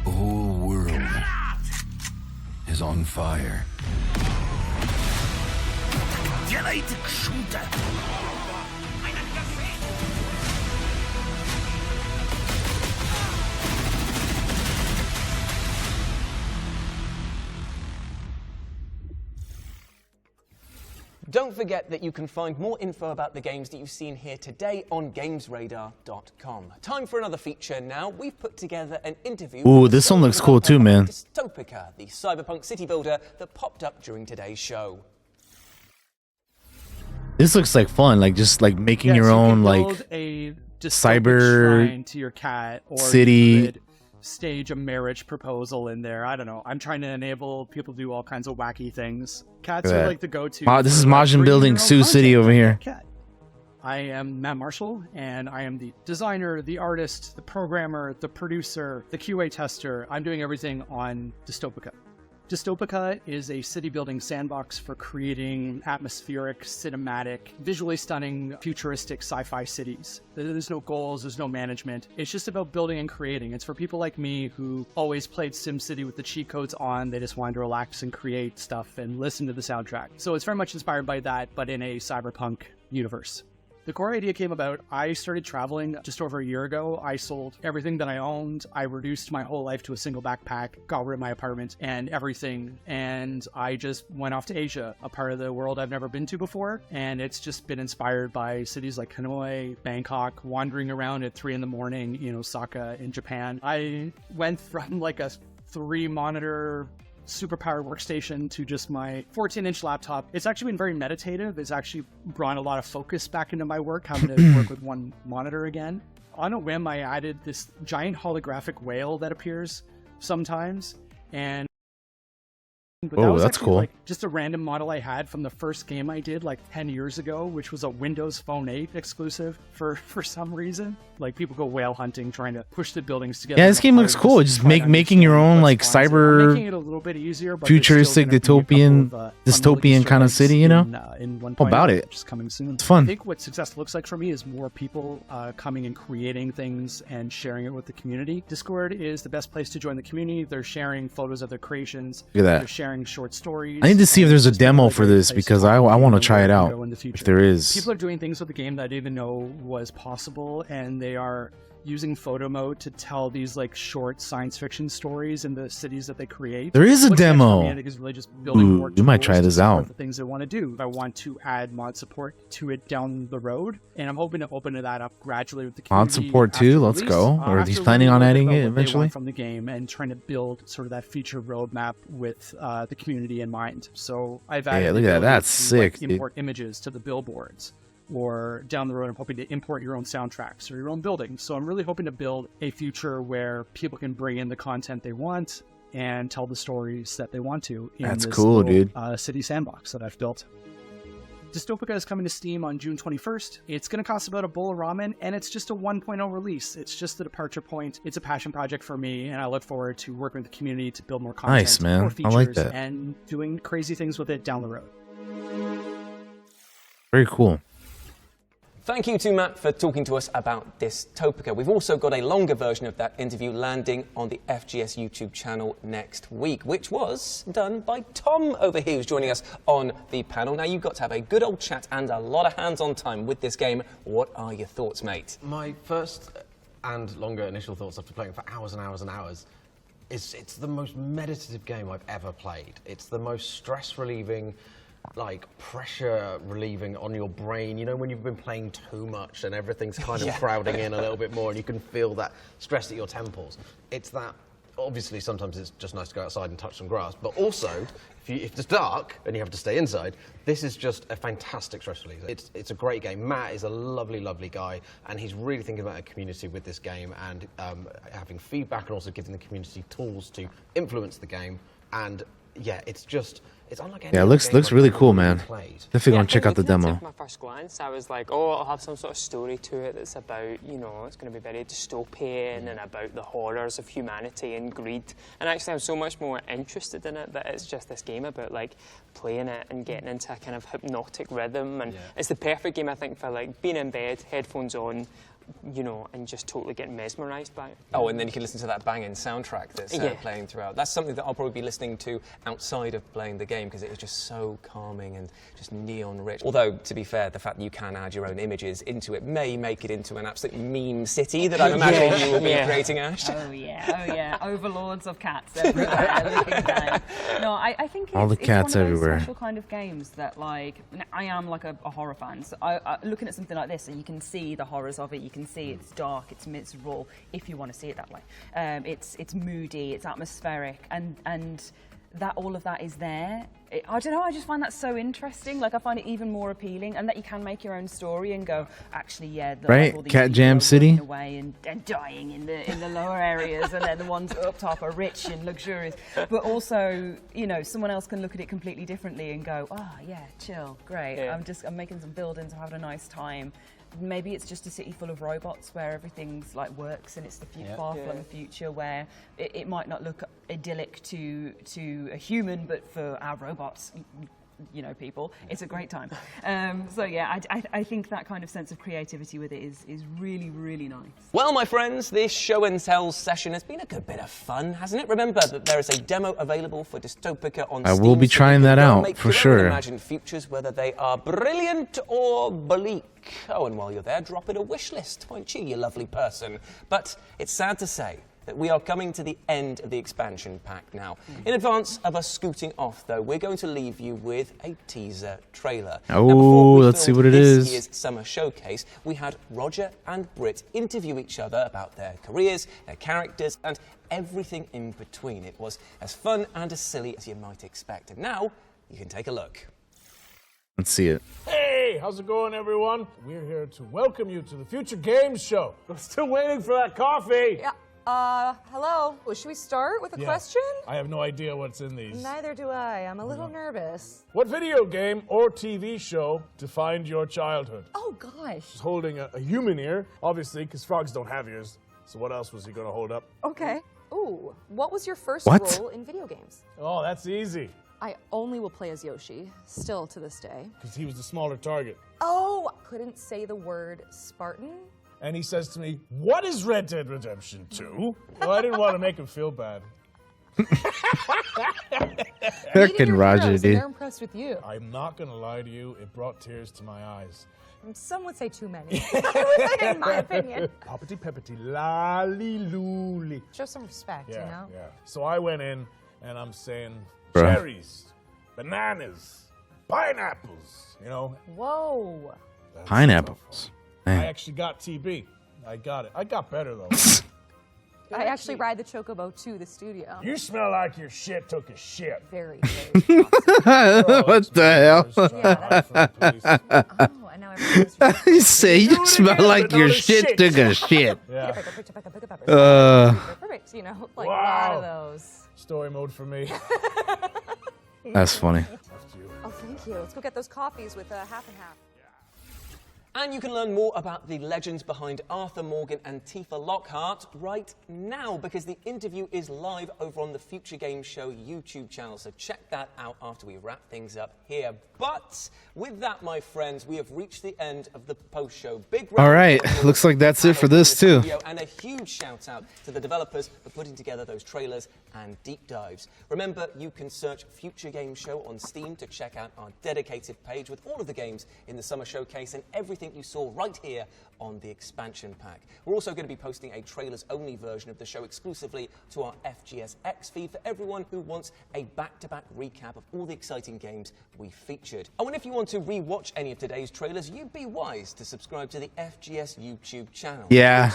The whole world is on fire. Делай ты кшута! Don't forget that you can find more info about the games that you've seen here today on GamesRadar.com. Time for another feature now. We've put together an interview. Ooh, this one looks cool too, man. Dystopika, the cyberpunk city builder that popped up during today's show. This looks like fun, like just like making your own like a cyber shrine to your cat, or city. you could stage a marriage proposal in there. I don't know. I'm trying to enable people to do all kinds of wacky things. Cats are like the go-to. This is Majin building Sioux City over here. Cat. I am Matt Marshall, and I am the designer, the artist, the programmer, the producer, the QA tester. I'm doing everything on Dystopika. Dystopika is a city-building sandbox for creating atmospheric, cinematic, visually stunning, futuristic sci-fi cities. There's no goals, there's no management. It's just about building and creating. It's for people like me who always played SimCity with the cheat codes on. They just wanted to relax and create stuff and listen to the soundtrack. So it's very much inspired by that, but in a cyberpunk universe. The core idea came about, I started traveling just over a year ago. I sold everything that I owned. I reduced my whole life to a single backpack, got rid of my apartment and everything. And I just went off to Asia, a part of the world I've never been to before. And it's just been inspired by cities like Hanoi, Bangkok, wandering around at 3 a.m, Osaka in Japan. I went from like a 3-monitor superpowered workstation to just my 14-inch laptop. It's actually been very meditative. It's actually brought a lot of focus back into my work, having to work with one monitor again. On a whim, I added this giant holographic whale that appears sometimes, and but that was that's actually, cool. Like, just a random model I had from the first game I did like 10 years ago, which was a Windows Phone 8 exclusive for some reason. Like people go whale hunting trying to push the buildings together. Yeah, this game looks cool. Just making your own like cyber, making it a little bit easier, but futuristic, dystopian kind of city. You know, in 1.0, about it. Which is coming soon. It's fun. I think what success looks like for me is more people coming and creating things and sharing it with the community. Discord is the best place to join the community. They're sharing photos of their creations. Look at that. They're sharing short stories. I need to see if there's a demo for this because I want to try it out. If there is. People are doing things with the game that I didn't even know was possible, and they are using photo mode to tell these like short science fiction stories in the cities that they create. There is a What's demo. next for me, I think, is really just building more You might tools try to this support out. The things I want to do. I want to add mod support to it down the road, and I'm hoping to open that up gradually with the community. Mod support too. Let's go. Or he's planning on adding it eventually from the game and trying to build sort of that feature roadmap with the community in mind. So I've added. Yeah, look at that. That's sick. Like, import images to the billboards. Or down the road, I'm hoping to import your own soundtracks or your own buildings. So I'm really hoping to build a future where people can bring in the content they want and tell the stories that they want to in That's this cool, little, dude. City sandbox that I've built. Dystopika is coming to Steam on June 21st. It's going to cost about a bowl of ramen, and it's just a 1.0 release. It's just the departure point. It's a passion project for me, and I look forward to working with the community to build more content, Nice, man. more I features, like that. and doing crazy things with it down the road. Very cool. Thank you to Matt for talking to us about Dystopika. We've also got a longer version of that interview landing on the FGS YouTube channel next week, which was done by Tom over here, who's joining us on the panel. Now, you got to have a good old chat and a lot of hands-on time with this game. What are your thoughts, mate? My first and longer initial thoughts after playing for hours and hours and hours is it's the most meditative game I've ever played. It's the most stress-relieving, like pressure relieving on your brain. You know, when you've been playing too much and everything's kind of crowding in a little bit more and you can feel that stress at your temples. It's that, obviously sometimes it's just nice to go outside and touch some grass, but also if it's dark and you have to stay inside, this is just a fantastic stress reliever. It's a great game. Matt is a lovely, lovely guy, and he's really thinking about a community with this game and having feedback and also giving the community tools to influence the game. And yeah, it's unlike any Yeah, it looks really cool, man. Definitely gonna check out the demo. My first glance, I was like, oh, it'll have some sort of story to it that's about, you know, it's going to be very dystopian and about the horrors of humanity and greed. And actually, I'm so much more interested in it that it's just this game about like playing it and getting into a kind of hypnotic rhythm. And it's the perfect game, I think, for like being in bed, headphones on, you know, and just totally getting mesmerised by it. Oh, and then you can listen to that banging soundtrack that's playing throughout. That's something that I'll probably be listening to outside of playing the game because it is just so calming and just neon rich. Although, to be fair, the fact that you can add your own images into it may make it into an absolute meme city that I'm imagining you will be creating, Ash. Oh yeah, overlords of cats everywhere looking down. No, I think all the cats it's one of those everywhere. special kind of games that, like, I am like a horror fan, so I looking at something like this and you can see the horrors of it. You can see it's dark, it's miserable, if you want to see it that way. It's moody, it's atmospheric, and that all of that is there. I don't know, I just find that so interesting. Like, I find it even more appealing, and that you can make your own story and go, actually, yeah, Right? Cat Jam City? away and dying in the lower areas, and then the ones up top are rich and luxurious. But also, you know, someone else can look at it completely differently and go, oh yeah, chill, great. I'm making some buildings, I'm having a nice time. Maybe it's just a city full of robots where everything's like works, and it's the far-flung future where it might not look idyllic to a human, but for our robots, you know, people, it's a great time. So yeah, I think that kind of sense of creativity with it is really, really nice. Well, my friends, this show and tell session has been a good bit of fun, hasn't it? Remember that there is a demo available for Dystopika on Steam. I will be trying that out for sure. Imagine futures, whether they are brilliant or bleak. Oh, and while you're there, drop in a wish list, won't you lovely person? But it's sad to say that we are coming to the end of the expansion pack now. In advance of us scooting off, though, we're going to leave you with a teaser trailer. Oh, let's see what it is. This year's summer showcase, we had Roger and Britt interview each other about their careers, their characters, and everything in between. It was as fun and as silly as you might expect. And now, you can take a look. Let's see it. Hey, how's it going, everyone? We're here to welcome you to the Future Games Show. I'm still waiting for that coffee. Yeah. Hello. Well, should we start with a question? I have no idea what's in these. Neither do I. I'm a little nervous. What video game or TV show defined your childhood? Oh, gosh. He's holding a human ear, obviously, because frogs don't have ears. So what else was he going to hold up? Okay. Ooh, what was your first What? role in video games? Oh, that's easy. I only will play as Yoshi, still to this day. Because he was the smaller target. Oh, couldn't say the word Spartan. And he says to me, what is Red Dead Redemption 2? Well, I didn't want to make him feel bad. Frickin' Roger, dude. They're impressed with you. I'm not going to lie to you, it brought tears to my eyes. Some would say too many, in my opinion. Poppity peppity, lolly looly. Show some respect, you know? Yeah. So I went in and I'm saying Bruh. cherries, bananas, pineapples, you know. Whoa. Pineapples. Man. I actually got TB. I got it. I got better though. I actually ride the Chocobo to the studio. You smell like your shit took a shit. Very, What the hell? Oh, and now everyone's You say you smell like your shit took a shit. Yeah. Perfect, you know, like a lot of those. Story mode for me. That's funny. Oh, thank you. Let's go get those coffees with half and half. And you can learn more about the legends behind Arthur Morgan and Tifa Lockhart right now, because the interview is live over on the Future Games Show YouTube channel. So check that out after we wrap things up here. But with that, my friends, we have reached the end of the post-show. Big All right, looks like that's it for this too. And a huge shout out to the developers for putting together those trailers and deep dives. Remember, you can search Future Games Show on Steam to check out our dedicated page with all of the games in the summer showcase and everything you saw right here on the expansion pack. We're also going to be posting a trailers-only version of the show exclusively to our FGSX feed for everyone who wants a back-to-back recap of all the exciting games we featured. Oh, and if you want to re-watch any of today's trailers, you'd be wise to subscribe to the FGS YouTube channel. Yeah,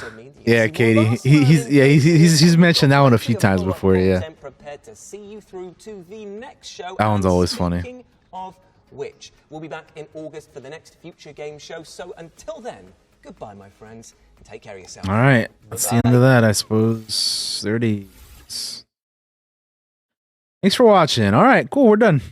Katie. He's mentioned that one a few times before. Yeah, prepared to see you through to the next show. That one's always funny. Speaking of which, we'll be back in August for the next Future Game Show. So until then, goodbye, my friends, and take care of yourself. All right, that's the end of that, I suppose. 30. Thanks for watching. All right, cool, we're done.